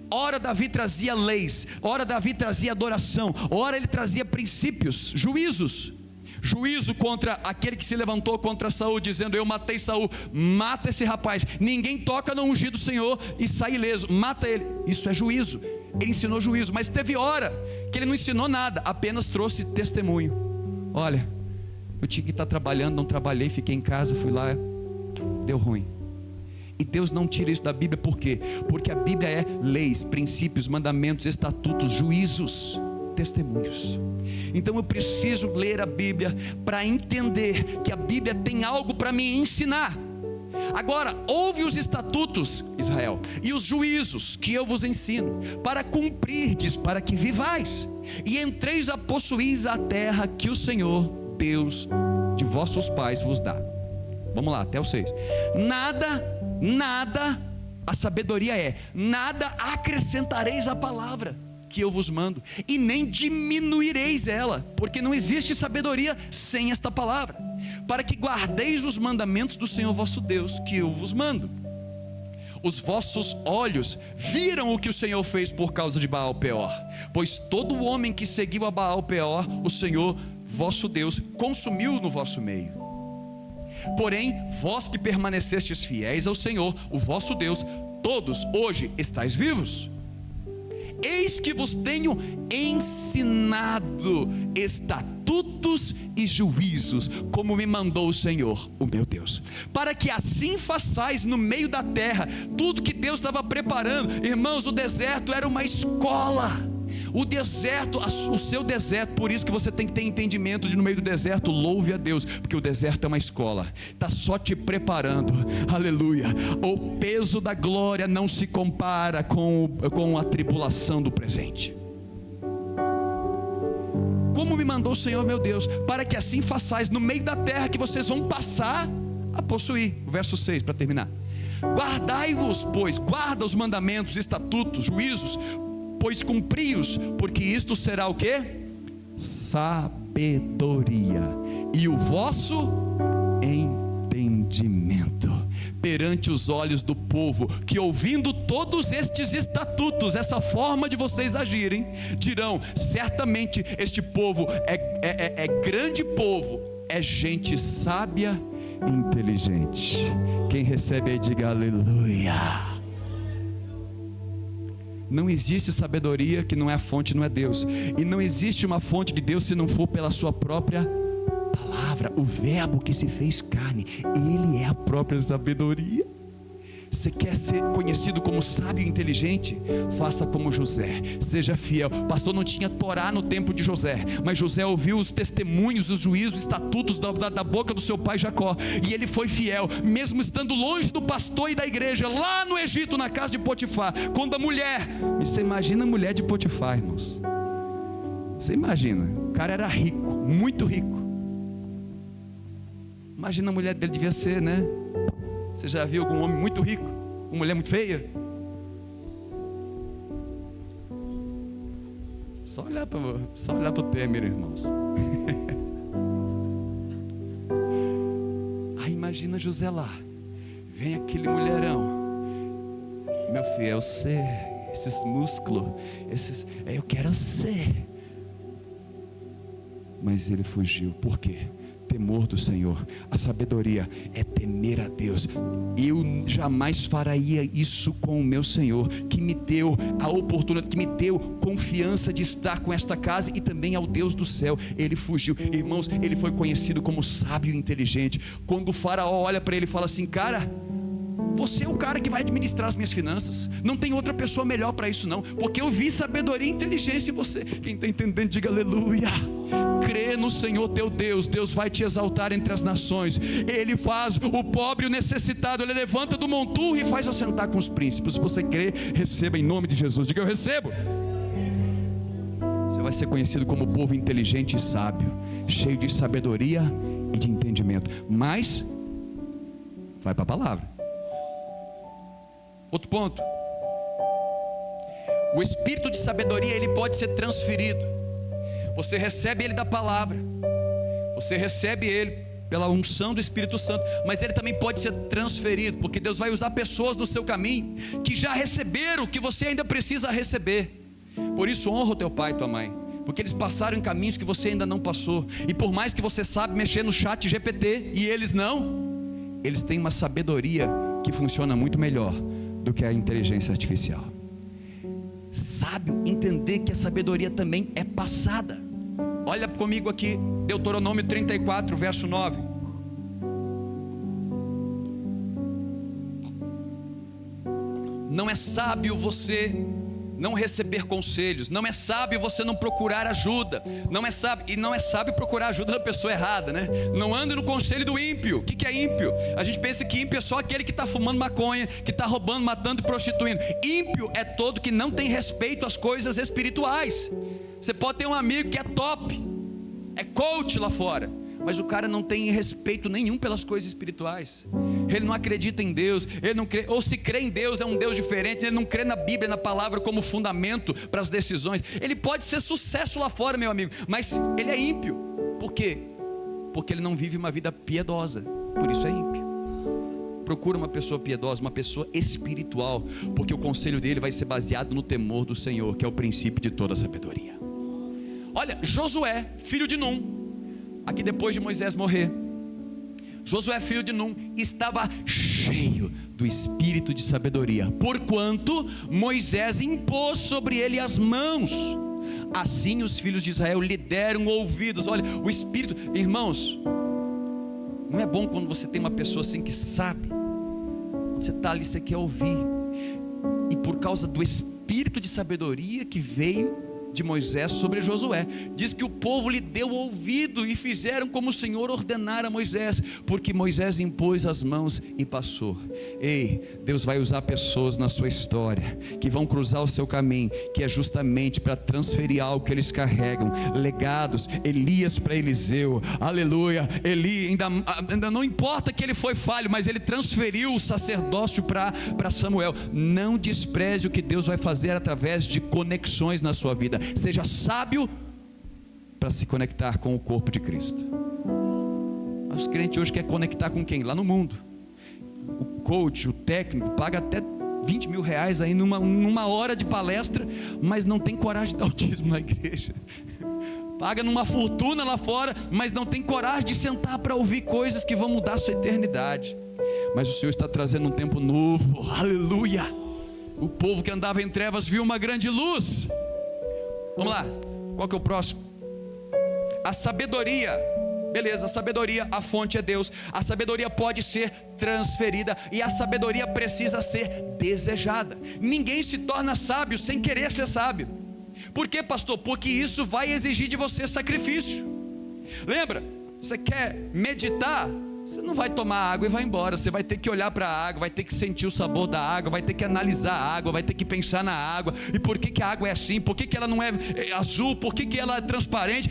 Ora Davi trazia leis, ora Davi trazia adoração, ora ele trazia princípios, juízos. Juízo contra aquele que se levantou contra Saul, dizendo: eu matei Saul, mata esse rapaz, ninguém toca no ungido do Senhor e sai ileso, mata ele. Isso é juízo. Ele ensinou juízo, mas teve hora que ele não ensinou nada, apenas trouxe testemunho. Olha, eu tinha que estar trabalhando, não trabalhei, fiquei em casa, fui lá, deu ruim. E Deus não tira isso da Bíblia, por quê? Porque a Bíblia é leis, princípios, mandamentos, estatutos, juízos, testemunhos. Então eu preciso ler a Bíblia para entender que a Bíblia tem algo para me ensinar. Agora, ouve os estatutos, Israel, e os juízos que eu vos ensino, para cumprirdes, para que vivais, e entreis a possuís a terra que o Senhor, Deus de vossos pais vos dá. Vamos lá, até o 6. Nada, a sabedoria é: nada acrescentareis à palavra que eu vos mando, e nem diminuireis ela, porque não existe sabedoria sem esta palavra, para que guardeis os mandamentos do Senhor vosso Deus, que eu vos mando. Os vossos olhos viram o que o Senhor fez por causa de Baal-Peor, pois todo homem que seguiu a Baal-Peor, o Senhor vosso Deus consumiu no vosso meio. Porém, vós que permanecestes fiéis ao Senhor, o vosso Deus, todos hoje estáis vivos. eis que vos tenho ensinado estatutos e juízos, como me mandou o Senhor, o meu Deus, para que assim façais no meio da terra tudo que Deus estava preparando. Irmãos, o deserto era uma escola. O deserto, o seu deserto, por isso que você tem que ter entendimento de no meio do deserto, louve a Deus, porque o deserto é uma escola, está só te preparando, aleluia. O peso da glória não se compara com a tribulação do presente. Como me mandou o Senhor meu Deus, para que assim façais no meio da terra que vocês vão passar a possuir. O verso 6 para terminar. Guardai-vos, pois, guarda os mandamentos, estatutos, juízos, pois cumpri-os, porque isto será o quê? Sabedoria e o vosso entendimento perante os olhos do povo, que ouvindo todos estes estatutos, essa forma de vocês agirem, dirão: certamente este povo é grande povo, é gente sábia e inteligente. Quem recebe aí diga aleluia. Não existe sabedoria que não é a fonte, não é Deus. E não existe uma fonte de Deus se não for pela sua própria palavra. O verbo que se fez carne, ele é a própria sabedoria. Você quer ser conhecido como sábio e inteligente? Faça como José, seja fiel. Pastor, não tinha Torá no tempo de José, mas José ouviu os testemunhos, os juízos, os estatutos da boca do seu pai Jacó, e ele foi fiel, mesmo estando longe do pastor e da igreja, lá no Egito, na casa de Potifar. Quando a mulher, você imagina a mulher de Potifar, irmãos, você imagina, o cara era rico, muito rico. Imagina a mulher dele, devia ser, né? Você já viu algum homem muito rico, uma mulher muito feia? Só olhar para o Temer, irmãos. Aí imagina José lá, vem aquele mulherão. Meu filho, eu sei, esses músculos, eu quero ser. Mas ele fugiu, por quê? Temor do Senhor. A sabedoria é temer a Deus. Eu jamais faria isso com o meu Senhor, que me deu a oportunidade, que me deu confiança de estar com esta casa, e também ao Deus do céu. Ele fugiu, irmãos. Ele foi conhecido como sábio e inteligente. Quando o faraó olha para ele e fala assim: cara, você é o cara que vai administrar as minhas finanças, não tem outra pessoa melhor para isso não, porque eu vi sabedoria e inteligência em você. Quem está entendendo diga aleluia. Crê no Senhor teu Deus, Deus vai te exaltar entre as nações. Ele faz o pobre e o necessitado, Ele levanta do monturro e faz assentar com os príncipes. Se você crê, receba em nome de Jesus. Diga: eu recebo. Você vai ser conhecido como povo inteligente e sábio, cheio de sabedoria e de entendimento. Mas vai para a palavra. Outro ponto: o espírito de sabedoria, ele pode ser transferido. Você recebe ele da palavra, você recebe ele pela unção do Espírito Santo, mas ele também pode ser transferido, porque Deus vai usar pessoas no seu caminho que já receberam o que você ainda precisa receber. Por isso honra o teu pai e tua mãe, porque eles passaram em caminhos que você ainda não passou. E por mais que você sabe mexer no chat GPT e eles não, eles têm uma sabedoria que funciona muito melhor do que a inteligência artificial. Sábio entender que a sabedoria também é passada. Olha comigo aqui, Deuteronômio 34, verso 9. Não é sábio você não receber conselhos, não é sábio você não procurar ajuda, não é sábio, e não é sábio procurar ajuda da pessoa errada, né? Não ande no conselho do ímpio. O que é ímpio? A gente pensa que ímpio é só aquele que está fumando maconha, que está roubando, matando e prostituindo. Ímpio é todo que não tem respeito às coisas espirituais. Você pode ter um amigo que é top, é coach lá fora, mas o cara não tem respeito nenhum pelas coisas espirituais. Ele não acredita em Deus, ele não crê, ou se crê em Deus é um Deus diferente. Ele não crê na Bíblia, na palavra como fundamento para as decisões. Ele pode ser sucesso lá fora, meu amigo, mas ele é ímpio. Por quê? Porque ele não vive uma vida piedosa, por isso é ímpio. Procura uma pessoa piedosa, uma pessoa espiritual, porque o conselho dele vai ser baseado no temor do Senhor, que é o princípio de toda a sabedoria. Olha, Josué, filho de Num, aqui depois de Moisés morrer, Josué, filho de Num, estava cheio do espírito de sabedoria, porquanto Moisés impôs sobre ele as mãos. Assim os filhos de Israel lhe deram ouvidos. Olha, o espírito, irmãos, não é bom quando você tem uma pessoa assim que sabe, quando você está ali, você quer ouvir, e por causa do espírito de sabedoria que veio de Moisés sobre Josué, diz que o povo lhe deu ouvido e fizeram como o Senhor ordenara a Moisés, porque Moisés impôs as mãos e passou. Ei, Deus vai usar pessoas na sua história que vão cruzar o seu caminho, que é justamente para transferir algo que eles carregam, legados. Elias para Eliseu, aleluia. Eli, ainda não importa que ele foi falho, mas ele transferiu o sacerdócio para Samuel. Não despreze o que Deus vai fazer através de conexões na sua vida. Seja sábio para se conectar com o corpo de Cristo. Os crentes hoje querem conectar com quem? Lá no mundo. O coach, o técnico, paga até 20 mil reais aí numa hora de palestra, mas não tem coragem de dar o dízimo na igreja. Paga numa fortuna lá fora, mas não tem coragem de sentar para ouvir coisas que vão mudar a sua eternidade. Mas o Senhor está trazendo um tempo novo, aleluia. O povo que andava em trevas viu uma grande luz. Vamos lá, qual que é o próximo? A sabedoria, beleza, a sabedoria, a fonte é Deus. A sabedoria pode ser transferida e a sabedoria precisa ser desejada. Ninguém se torna sábio sem querer ser sábio. Por quê, pastor? Porque isso vai exigir de você sacrifício. Lembra, você quer meditar? Você não vai tomar água e vai embora. Você vai ter que olhar para a água, vai ter que sentir o sabor da água, vai ter que analisar a água, vai ter que pensar na água. E por que a água é assim? Por que ela não é azul? Por que ela é transparente?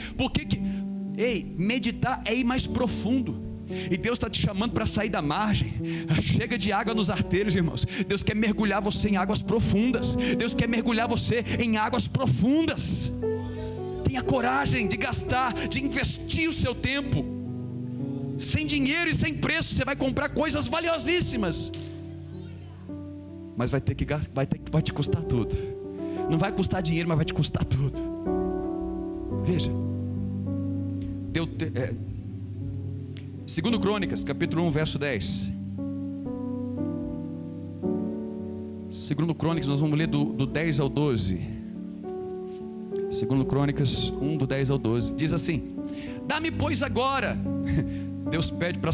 Ei, meditar é ir mais profundo. E Deus está te chamando para sair da margem. Chega de água nos arteiros, irmãos. Deus quer mergulhar você em águas profundas. Deus quer mergulhar você em águas profundas. Tenha coragem de gastar, de investir o seu tempo. Sem dinheiro e sem preço, você vai comprar coisas valiosíssimas, mas vai te custar tudo. Não vai custar dinheiro, mas vai te custar tudo. Veja, 2 Crônicas, capítulo 1, verso 10. 2 Crônicas, nós vamos ler do 10 ao 12. 2 Crônicas 1, do 10 ao 12. Diz assim: dá-me, pois, agora. Deus pede para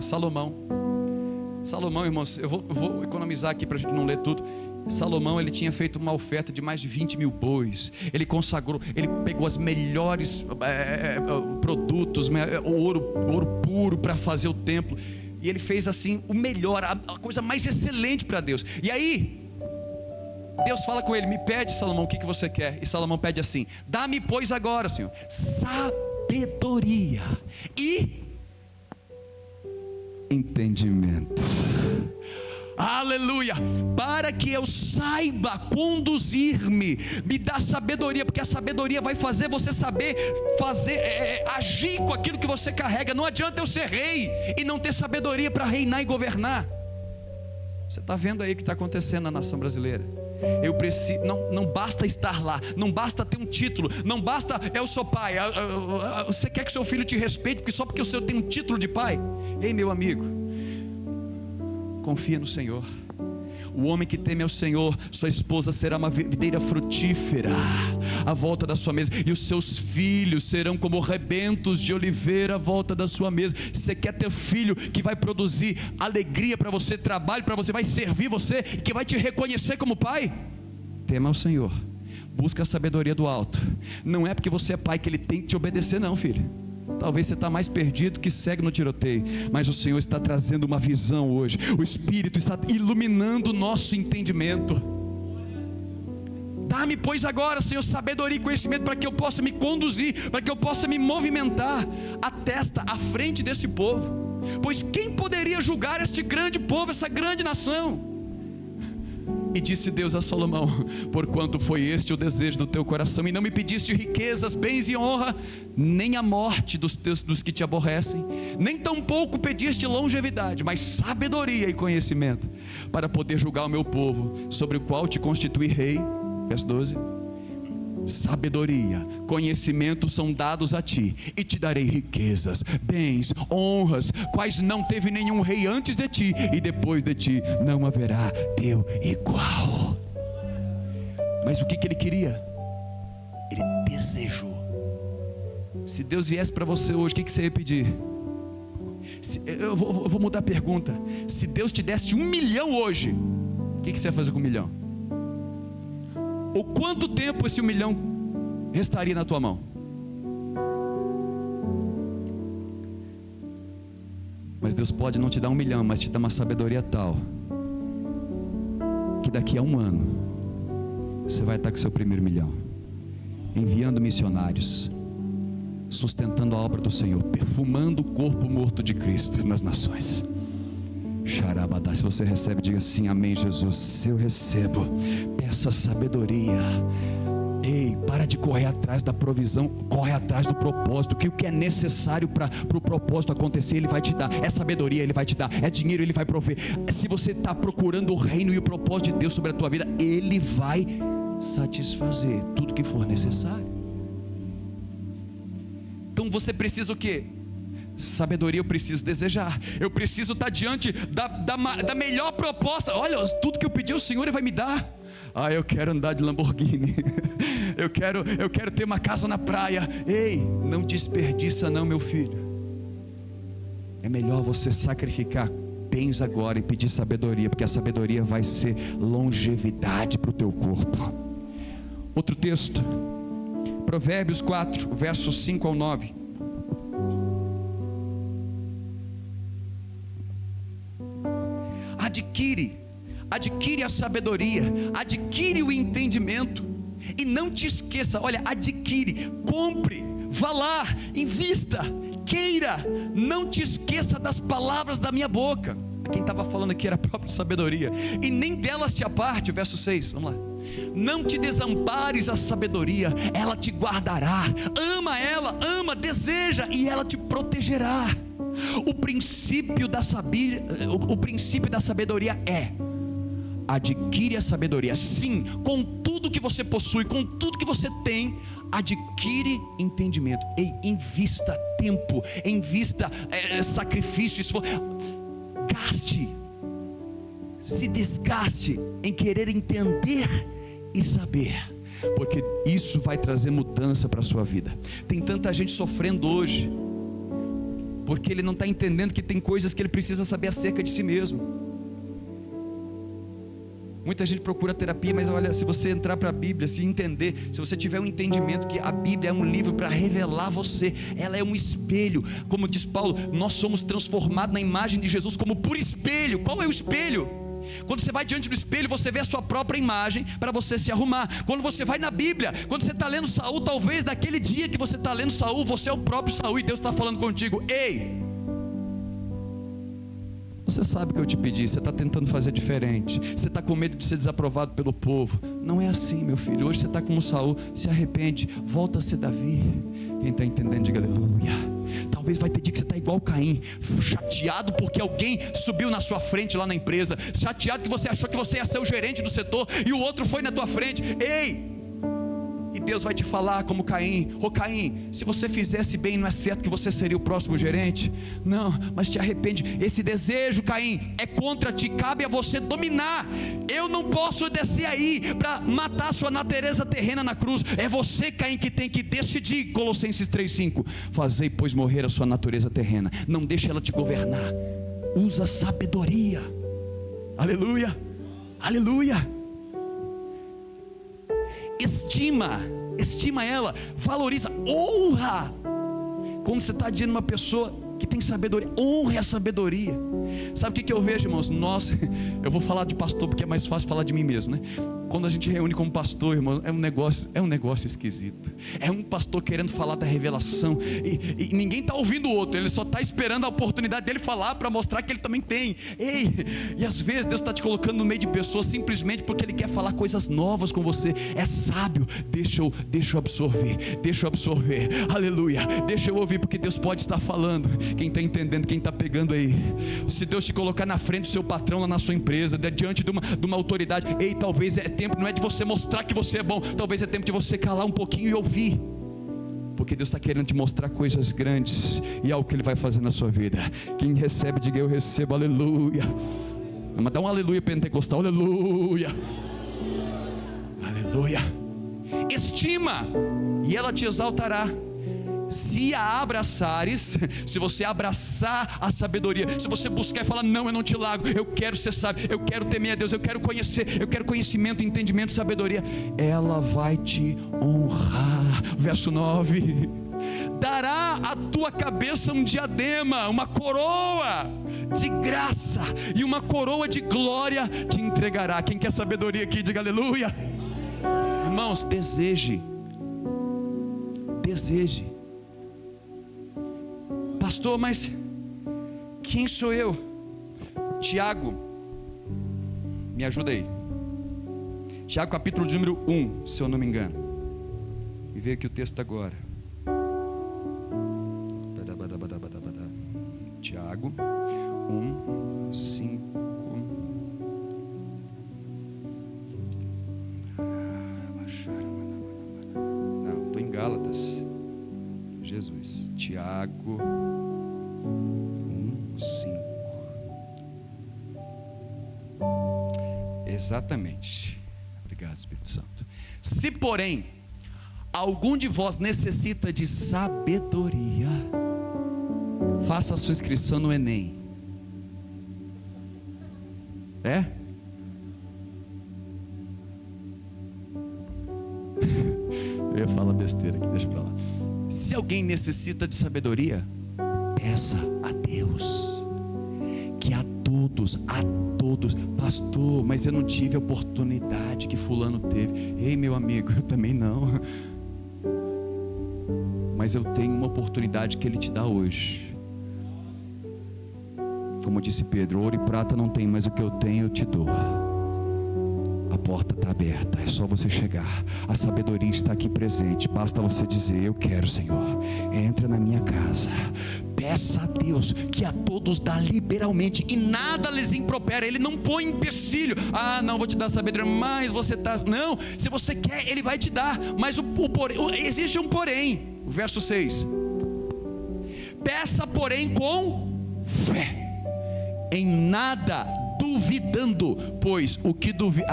Salomão. Salomão, irmãos, eu vou economizar aqui para a gente não ler tudo. Salomão, ele tinha feito uma oferta de mais de 20 mil bois. Ele consagrou, ele pegou os melhores produtos, o ouro puro para fazer o templo. E ele fez assim o melhor, a coisa mais excelente para Deus. E aí Deus fala com ele: me pede, Salomão, o que você quer? E Salomão pede assim: dá-me, pois, agora, Senhor, sabedoria e entendimento. Aleluia, para que eu saiba conduzir-me. Me dá sabedoria, porque a sabedoria vai fazer você saber agir com aquilo que você carrega. Não adianta eu ser rei e não ter sabedoria para reinar e governar. Você está vendo aí o que está acontecendo na nação brasileira. Eu preciso, não basta estar lá, não basta ter um título, não basta eu sou pai. Você quer que seu filho te respeite porque só porque o seu tem um título de pai? Ei, meu amigo, confia no Senhor. O homem que teme ao Senhor, sua esposa será uma videira frutífera à volta da sua mesa, e os seus filhos serão como rebentos de oliveira à volta da sua mesa. Você quer ter filho que vai produzir alegria para você, trabalho para você, vai servir você, que vai te reconhecer como pai? Tema ao Senhor, busca a sabedoria do alto. Não é porque você é pai que ele tem que te obedecer, não, filho. Talvez você está mais perdido que segue no tiroteio, mas o Senhor está trazendo uma visão hoje. O Espírito está iluminando o nosso entendimento. Dá-me, pois, agora, Senhor, sabedoria e conhecimento, para que eu possa me conduzir, para que eu possa me movimentar à testa, à frente desse povo. Pois quem poderia julgar este grande povo, essa grande nação? E disse Deus a Salomão: porquanto foi este o desejo do teu coração, e não me pediste riquezas, bens e honra, nem a morte dos que te aborrecem, nem tampouco pediste longevidade, mas sabedoria e conhecimento, para poder julgar o meu povo, sobre o qual te constituí rei. Verso 12: sabedoria, conhecimento são dados a ti, e te darei riquezas, bens, honras, quais não teve nenhum rei antes de ti, e depois de ti não haverá teu igual. Mas o que ele queria? Ele desejou. Se Deus viesse para você hoje, o que você ia pedir? Eu vou mudar a pergunta. Se Deus te desse 1 milhão hoje, o que você ia fazer com 1 milhão? Ou quanto tempo esse 1 milhão restaria na tua mão? Mas Deus pode não te dar 1 milhão, mas te dar uma sabedoria tal, que daqui a 1 ano você vai estar com o seu primeiro 1 milhão, enviando missionários, sustentando a obra do Senhor, perfumando o corpo morto de Cristo nas nações. Xarabadá. Se você recebe, diga assim: amém, Jesus. Se eu recebo, peça sabedoria. Ei, para de correr atrás da provisão, corre atrás do propósito, que o que é necessário para o propósito acontecer, Ele vai te dar. É sabedoria, Ele vai te dar. É dinheiro, Ele vai prover. Se você está procurando o reino e o propósito de Deus sobre a tua vida, Ele vai satisfazer tudo que for necessário. Então você precisa o quê? Sabedoria. Eu preciso desejar, eu preciso estar diante da melhor proposta. Olha, tudo que eu pedi ao Senhor Ele vai me dar. Eu quero andar de Lamborghini, eu quero ter uma casa na praia. Ei, não desperdiça não, meu filho. É melhor você sacrificar bens agora e pedir sabedoria, porque a sabedoria vai ser longevidade para o teu corpo. Outro texto, Provérbios 4, versos 5 ao 9. Adquire a sabedoria, adquire o entendimento, e não te esqueça. Olha, adquire, compre, vá lá, invista, queira, não te esqueça das palavras da minha boca. Quem estava falando aqui era a própria sabedoria. E nem delas te aparte, o verso 6, vamos lá. Não te desampares a sabedoria, ela te guardará. Ama ela, deseja, e ela te protegerá. O princípio da sabedoria é: adquire a sabedoria. Sim, com tudo que você possui, com tudo que você tem, adquire entendimento. Ei, invista tempo, invista sacrifício, gaste, se desgaste em querer entender e saber, porque isso vai trazer mudança para a sua vida. Tem tanta gente sofrendo hoje, porque ele não está entendendo que tem coisas que ele precisa saber acerca de si mesmo. Muita gente procura terapia, mas olha, se você entrar para a Bíblia, se entender, se você tiver um entendimento que a Bíblia é um livro para revelar você, ela é um espelho, como diz Paulo, nós somos transformados na imagem de Jesus como por espelho. Qual é o espelho? Quando você vai diante do espelho, você vê a sua própria imagem para você se arrumar. Quando você vai na Bíblia, quando você está lendo Saul, talvez naquele dia que você está lendo Saul, você é o próprio Saul e Deus está falando contigo: ei, você sabe o que eu te pedi, você está tentando fazer diferente, você está com medo de ser desaprovado pelo povo. Não é assim, meu filho. Hoje você está como Saul, se arrepende, volta a ser Davi. Quem está entendendo, diga aleluia. Talvez vai ter dia que você está igual Caim, chateado porque alguém subiu na sua frente lá na empresa, chateado que você achou que você ia ser o gerente do setor e o outro foi na tua frente. Ei, e Deus vai te falar como Caim: Caim, se você fizesse bem, não é certo que você seria o próximo gerente? Não, mas te arrepende. Esse desejo, Caim, é contra ti, cabe a você dominar. Eu não posso descer aí para matar a sua natureza terrena na cruz. É você, Caim, que tem que decidir. Colossenses 3,5: fazei pois morrer a sua natureza terrena, não deixe ela te governar. Usa sabedoria. Aleluia, aleluia. Estima ela, valoriza, honra. Quando você está diante de uma pessoa que tem sabedoria, honre a sabedoria. Sabe o que eu vejo, irmãos? Eu vou falar de pastor porque é mais fácil falar de mim mesmo, né? Quando a gente reúne como pastor, irmão, é um negócio esquisito. É um pastor querendo falar da revelação e ninguém está ouvindo o outro. Ele só está esperando a oportunidade dele falar para mostrar que ele também tem. Ei, e às vezes Deus está te colocando no meio de pessoas simplesmente porque Ele quer falar coisas novas com você. É sábio. Deixa eu absorver. Aleluia. Deixa eu ouvir, porque Deus pode estar falando. Quem está entendendo, quem está pegando aí? Se Deus te colocar na frente do seu patrão lá na sua empresa, diante de uma autoridade, ei, talvez é tempo não é de você mostrar que você é bom, talvez é tempo de você calar um pouquinho e ouvir, porque Deus está querendo te mostrar coisas grandes e algo que Ele vai fazer na sua vida. Quem recebe, diga eu recebo, aleluia. Mas dá um aleluia pentecostal, aleluia, aleluia. Estima e ela te exaltará. Se a abraçares, se você abraçar a sabedoria, se você buscar e falar, não, eu não te largo, eu quero ser sábio, eu quero temer a Deus, eu quero conhecer, eu quero conhecimento, entendimento, sabedoria, ela vai te honrar. Verso 9: dará à tua cabeça um diadema, uma coroa de graça, e uma coroa de glória te entregará. Quem quer sabedoria aqui, diga aleluia. Irmãos, deseje. Pastor, mas quem sou eu? Tiago, me ajuda aí. Tiago capítulo de número 1, se eu não me engano. Me veio aqui o texto agora. Tiago 1, 5. Não, estou em Gálatas. Jesus. Tiago 1, 5. Exatamente. Obrigado, Espírito Santo. Se porém algum de vós necessita de sabedoria, faça a sua inscrição no Enem. Eu ia falar besteira aqui, deixa pra lá. Se alguém necessita de sabedoria, peça a Deus, que a todos, pastor, mas eu não tive a oportunidade que fulano teve. Ei, meu amigo, eu também não, mas eu tenho uma oportunidade que Ele te dá hoje. Como disse Pedro, ouro e prata não tem, mas o que eu tenho eu te dou. A porta está aberta, é só você chegar. A sabedoria está aqui presente, basta você dizer, eu quero, Senhor, entra na minha casa. Peça a Deus, que a todos dá liberalmente, e nada lhes impropera. Ele não põe empecilho. Ah, não, vou te dar sabedoria, mas você está... Não, se você quer, Ele vai te dar. Mas existe um porém. O verso 6: peça porém com fé, em nada duvidando, pois o que duvida...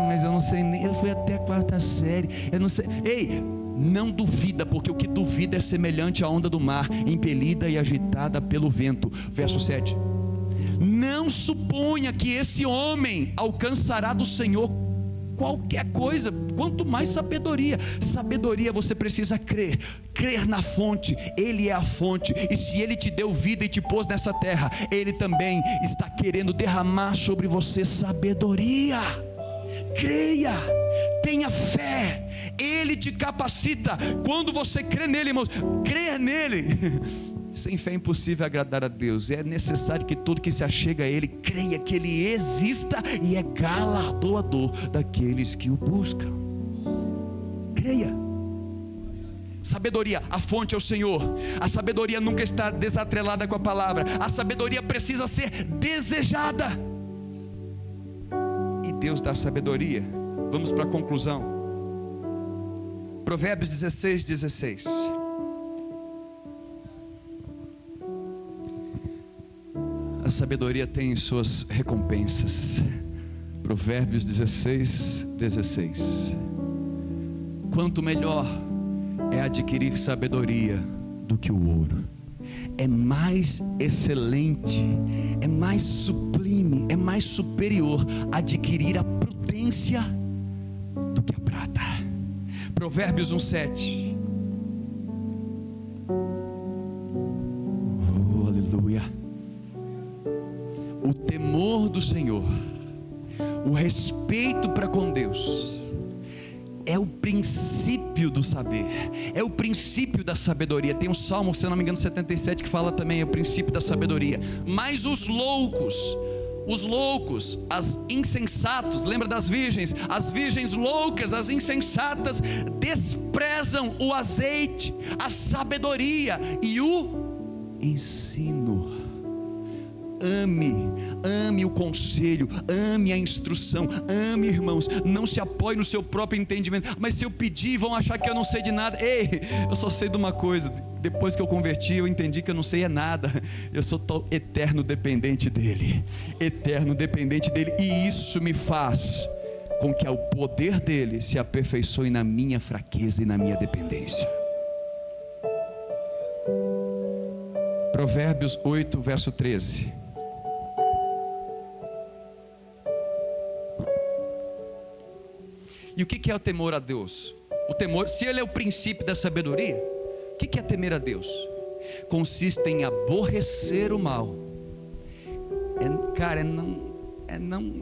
mas eu não sei nem, eu fui até a 4ª série, eu não sei. Ei, não duvida, porque o que duvida é semelhante à onda do mar, impelida e agitada pelo vento. Verso 7: não suponha que esse homem alcançará do Senhor qualquer coisa, quanto mais sabedoria. Sabedoria, você precisa crer na fonte. Ele é a fonte, e se Ele te deu vida e te pôs nessa terra, Ele também está querendo derramar sobre você sabedoria. Creia, tenha fé, Ele te capacita. Quando você crê nele, irmãos, crer nele. Sem fé é impossível agradar a Deus. É necessário que tudo que se achega a Ele creia que Ele exista e é galardoador daqueles que o buscam. Creia. Sabedoria, a fonte é o Senhor. A sabedoria nunca está desatrelada com a palavra. A sabedoria precisa ser desejada, e Deus dá sabedoria. Vamos para a conclusão. Provérbios 16:16. A sabedoria tem suas recompensas. Provérbios 16:16. Quanto melhor é adquirir sabedoria do que o ouro, é mais excelente, é mais sublime, é mais superior adquirir a prudência do que a prata. Provérbios 1:7. Oh, aleluia. O temor do Senhor, o respeito para com Deus, é o princípio do saber, é o princípio da sabedoria. Tem um salmo, se eu não me engano, 77, que fala também, é o princípio da sabedoria. Mas os loucos, as insensatos, lembra das virgens? As virgens loucas, as insensatas, desprezam o azeite, a sabedoria e o ensino. ame o conselho, ame a instrução, ame, irmãos, não se apoie no seu próprio entendimento. Mas se eu pedir, vão achar que eu não sei de nada. Ei, eu só sei de uma coisa: depois que eu converti, eu entendi que eu não sei é nada. Eu sou eterno dependente dele, e isso me faz com que o poder dele se aperfeiçoe na minha fraqueza e na minha dependência. Provérbios 8, verso 13. E o que é o temor a Deus? O temor, se ele é o princípio da sabedoria, o que é temer a Deus? Consiste em aborrecer o mal. É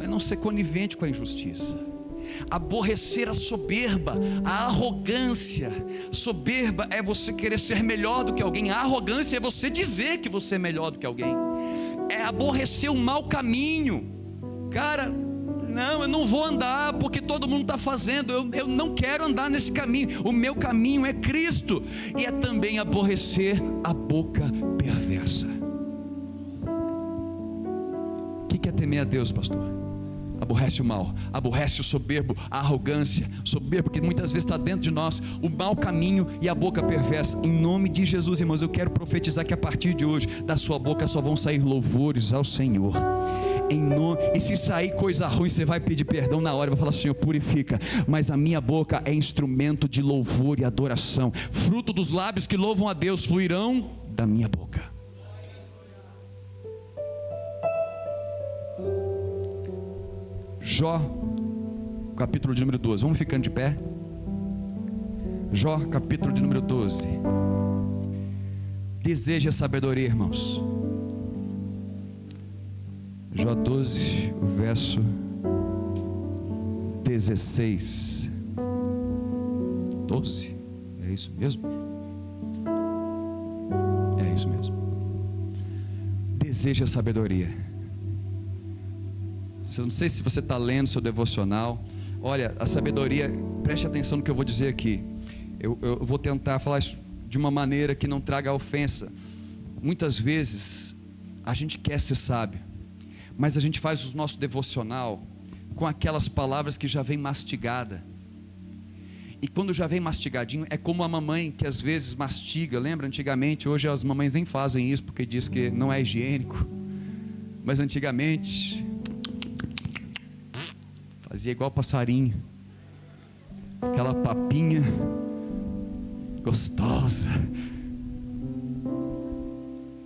não ser conivente com a injustiça. Aborrecer a soberba, a arrogância. Soberba é você querer ser melhor do que alguém. A arrogância é você dizer que você é melhor do que alguém. É aborrecer o mau caminho. Cara, não, eu não vou andar porque todo mundo está fazendo. Eu não quero andar nesse caminho. O meu caminho é Cristo. E é também aborrecer a boca perversa. O que é temer a Deus, pastor? Aborrece o mal, aborrece o soberbo, a arrogância, soberbo que muitas vezes está dentro de nós, o mau caminho e a boca perversa. Em nome de Jesus, irmãos, eu quero profetizar que a partir de hoje da sua boca só vão sair louvores ao Senhor. E se sair coisa ruim, você vai pedir perdão na hora, vai falar: Senhor, purifica. Mas a minha boca é instrumento de louvor e adoração. Fruto dos lábios que louvam a Deus fluirão da minha boca. Jó, capítulo de número 12. Vamos ficando de pé. Jó, capítulo de número 12. Deseja sabedoria, irmãos. Jó 12, o verso 16. 12? É isso mesmo? É isso mesmo. Deseja sabedoria. Eu não sei se você está lendo seu devocional. Olha, a sabedoria, preste atenção no que eu vou dizer aqui. Eu vou tentar falar isso de uma maneira que não traga ofensa. Muitas vezes a gente quer ser sábio, mas a gente faz o nosso devocional com aquelas palavras que já vem mastigada. E quando já vem mastigadinho, é como a mamãe que às vezes mastiga. Lembra antigamente? Hoje as mamães nem fazem isso porque diz que não é higiênico. Mas antigamente fazia igual passarinho, aquela papinha gostosa.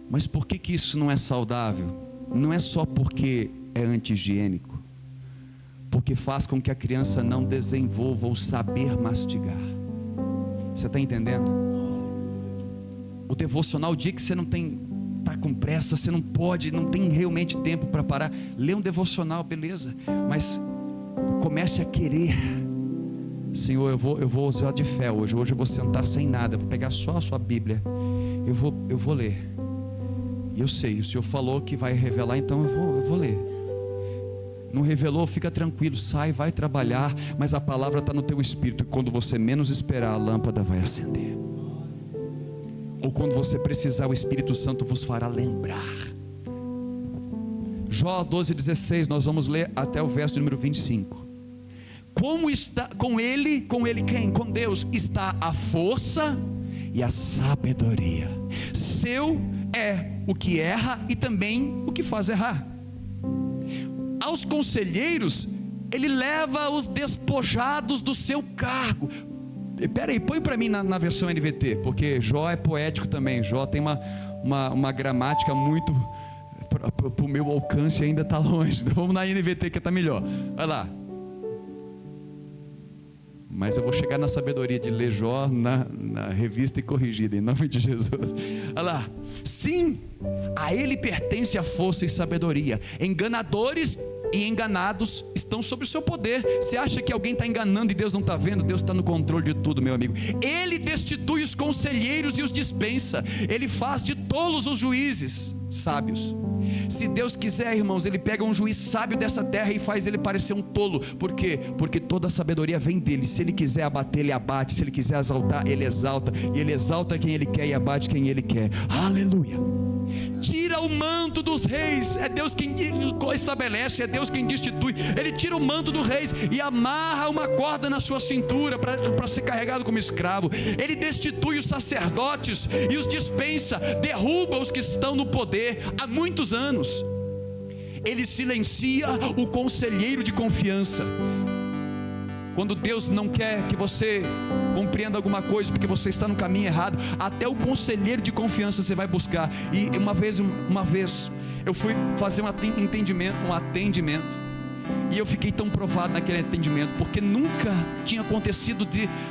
Mas por que isso não é saudável? Não é só porque é anti-higiênico, porque faz com que a criança não desenvolva o saber mastigar. Você está entendendo? O devocional, o dia que você não está com pressa, você não pode, não tem realmente tempo para parar, lê um devocional, beleza, mas comece a querer: Senhor, eu vou usar de fé hoje eu vou sentar sem nada, eu vou pegar só a sua Bíblia, eu vou ler, e eu sei, o Senhor falou que vai revelar, então eu vou ler. Não revelou, fica tranquilo, sai, vai trabalhar, mas a palavra está no teu espírito, e quando você menos esperar, a lâmpada vai acender, ou quando você precisar, o Espírito Santo vos fará lembrar. Jó 12:16, nós vamos ler até o verso número 25. Como está com ele quem? Com Deus está a força e a sabedoria. Seu é o que erra e também o que faz errar. Aos conselheiros ele leva os despojados do seu cargo. Espera aí, põe para mim na versão NVT, porque Jó é poético também. Jó tem uma gramática muito, para o meu alcance ainda está longe. Vamos na NVT que está melhor. Vai lá. Mas eu vou chegar na sabedoria de ler Jó na revista e corrigida, em nome de Jesus. Olha lá. Sim, a ele pertence a força e sabedoria. Enganadores e enganados estão sob o seu poder. Você acha que alguém está enganando e Deus não está vendo? Deus está no controle de tudo, meu amigo. Ele destitui os conselheiros e os dispensa. Ele faz de tolos os juízes sábios. Se Deus quiser, irmãos, Ele pega um juiz sábio dessa terra e faz ele parecer um tolo. Por quê? Porque toda a sabedoria vem dele. Se Ele quiser abater, Ele abate. Se Ele quiser exaltar, Ele exalta. E Ele exalta quem Ele quer e abate quem Ele quer. Aleluia. Tira tira o manto dos reis. É Deus quem estabelece, é Deus quem destitui. Ele tira o manto dos reis e amarra uma corda na sua cintura para ser carregado como escravo. Ele destitui os sacerdotes e os dispensa, derruba os que estão no poder há muitos anos. Ele silencia o conselheiro de confiança. Quando Deus não quer que você compreenda alguma coisa, porque você está no caminho errado, até o conselheiro de confiança você vai buscar. E uma vez eu fui fazer um atendimento, e eu fiquei tão provado naquele atendimento, porque nunca tinha acontecido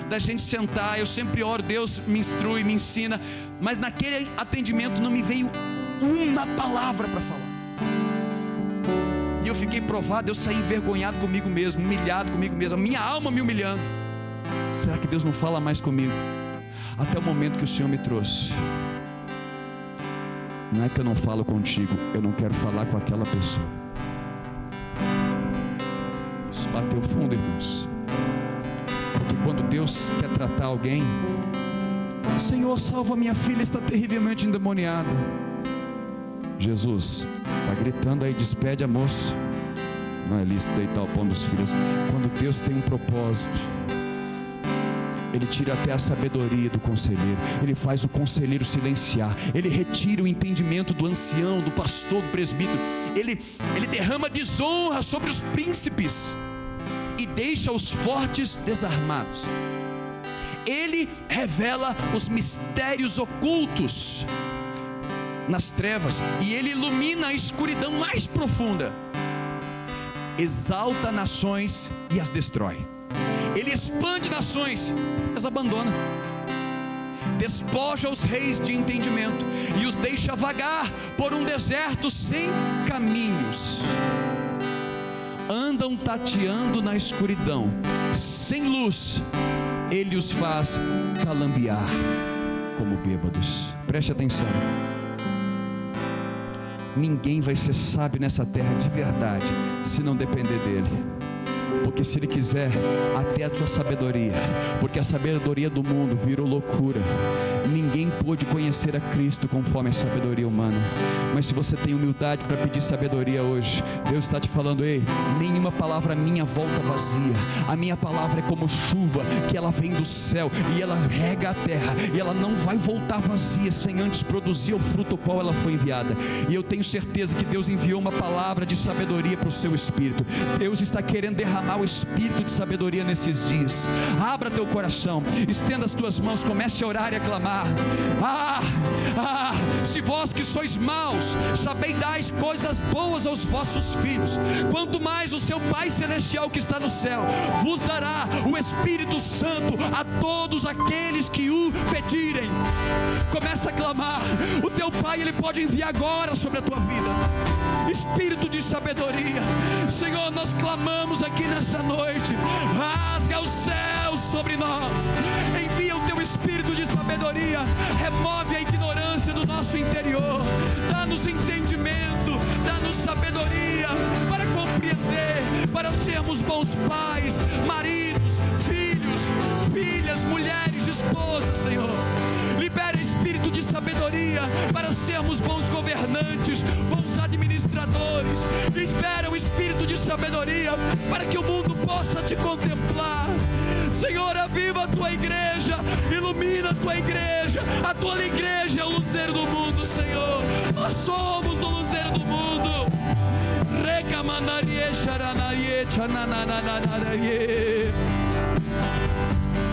da gente sentar. Eu sempre oro, Deus me instrui, me ensina, mas naquele atendimento não me veio uma palavra para falar. E eu fiquei provado, eu saí envergonhado comigo mesmo, humilhado comigo mesmo, a minha alma me humilhando. Será que Deus não fala mais comigo? Até o momento que o Senhor me trouxe. Não é que eu não falo contigo, eu não quero falar com aquela pessoa. Isso bateu fundo, irmãos. Porque quando Deus quer tratar alguém, Senhor, salva minha filha, está terrivelmente endemoniada. Jesus, está gritando aí, despede a moça. Não é lícito deitar o pão dos filhos. Quando Deus tem um propósito, Ele tira até a sabedoria do conselheiro. Ele faz o conselheiro silenciar. Ele retira o entendimento do ancião, do pastor, do presbítero. Ele derrama desonra sobre os príncipes e deixa os fortes desarmados. Ele revela os mistérios ocultos nas trevas, e Ele ilumina a escuridão mais profunda. Exalta nações e as destrói. Ele expande nações e as abandona. Despoja os reis de entendimento e os deixa vagar por um deserto sem caminhos. Andam tateando na escuridão, sem luz. Ele os faz calambear como bêbados. Preste atenção. Ninguém vai ser sábio nessa terra de verdade se não depender dele. Porque se Ele quiser, até a sua sabedoria, porque a sabedoria do mundo virou loucura. Ninguém pôde conhecer a Cristo conforme a sabedoria humana. Mas se você tem humildade para pedir sabedoria hoje, Deus está te falando: ei, nenhuma palavra minha volta vazia. A minha palavra é como chuva, que ela vem do céu e ela rega a terra, e ela não vai voltar vazia sem antes produzir o fruto ao qual ela foi enviada. E eu tenho certeza que Deus enviou uma palavra de sabedoria para o seu espírito. Deus está querendo derramar o espírito de sabedoria nesses dias. Abra teu coração, estenda as tuas mãos, comece a orar e a clamar. Se vós que sois maus, sabei dais coisas boas aos vossos filhos, quanto mais o seu Pai Celestial que está no céu vos dará o Espírito Santo a todos aqueles que o pedirem. Começa a clamar. O teu Pai, Ele pode enviar agora sobre a tua vida espírito de sabedoria. Senhor, nós clamamos aqui nessa noite. Rasga os céus sobre nós, envia o teu espírito de sabedoria, remove a ignorância do nosso interior, dá-nos entendimento, dá-nos sabedoria para compreender, para sermos bons pais, maridos, filhos, filhas, mulheres, esposas. Senhor, libera espírito de sabedoria para sermos bons governantes, bons administradores. Libera o espírito de sabedoria para que o mundo possa te contemplar. Senhor, aviva a tua igreja, ilumina a tua igreja. A tua igreja é o luzeiro do mundo, Senhor. Nós somos o luzeiro do mundo.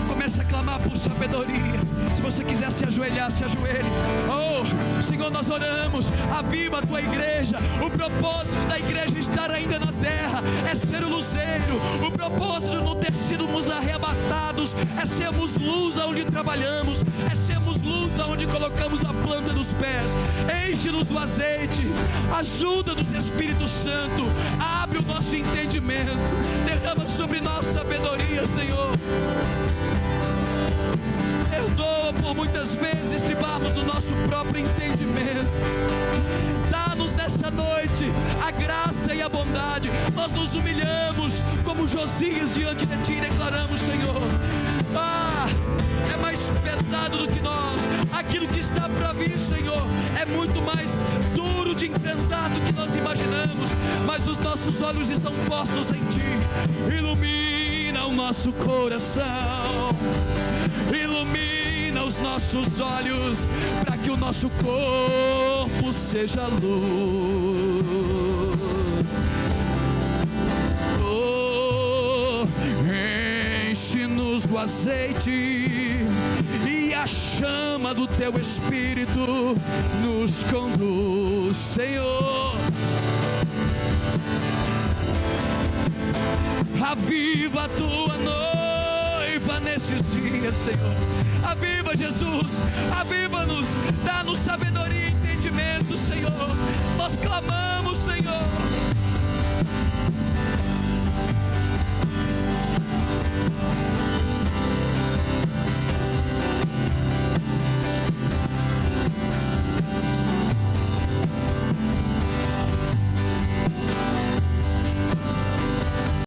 Comece a clamar por sabedoria. Se você quiser se ajoelhar, se ajoelhe. Oh, Senhor, nós oramos. Aviva a tua igreja. O propósito da igreja estar ainda na terra é ser o luzeiro. O propósito de não ter sido arrebatados é sermos luz aonde trabalhamos, é sermos luz aonde colocamos a planta dos pés. Enche-nos do azeite, ajuda-nos, Espírito Santo. Abre o nosso entendimento, derrama sobre nós sabedoria, Senhor. Perdoa por muitas vezes estribarmos no nosso próprio entendimento. Dá-nos nessa noite a graça e a bondade. Nós nos humilhamos como Josias diante de Ti e declaramos: Senhor, é mais pesado do que nós. Aquilo que está para vir, Senhor, é muito mais duro mas os nossos olhos estão postos em Ti. Ilumina o nosso coração, ilumina os nossos olhos, para que o nosso corpo seja luz. Oh, enche-nos do azeite e a chama do Teu Espírito nos conduz, Senhor. Aviva a Tua noiva nesses dias, Senhor. Aviva, Jesus, aviva-nos, dá-nos sabedoria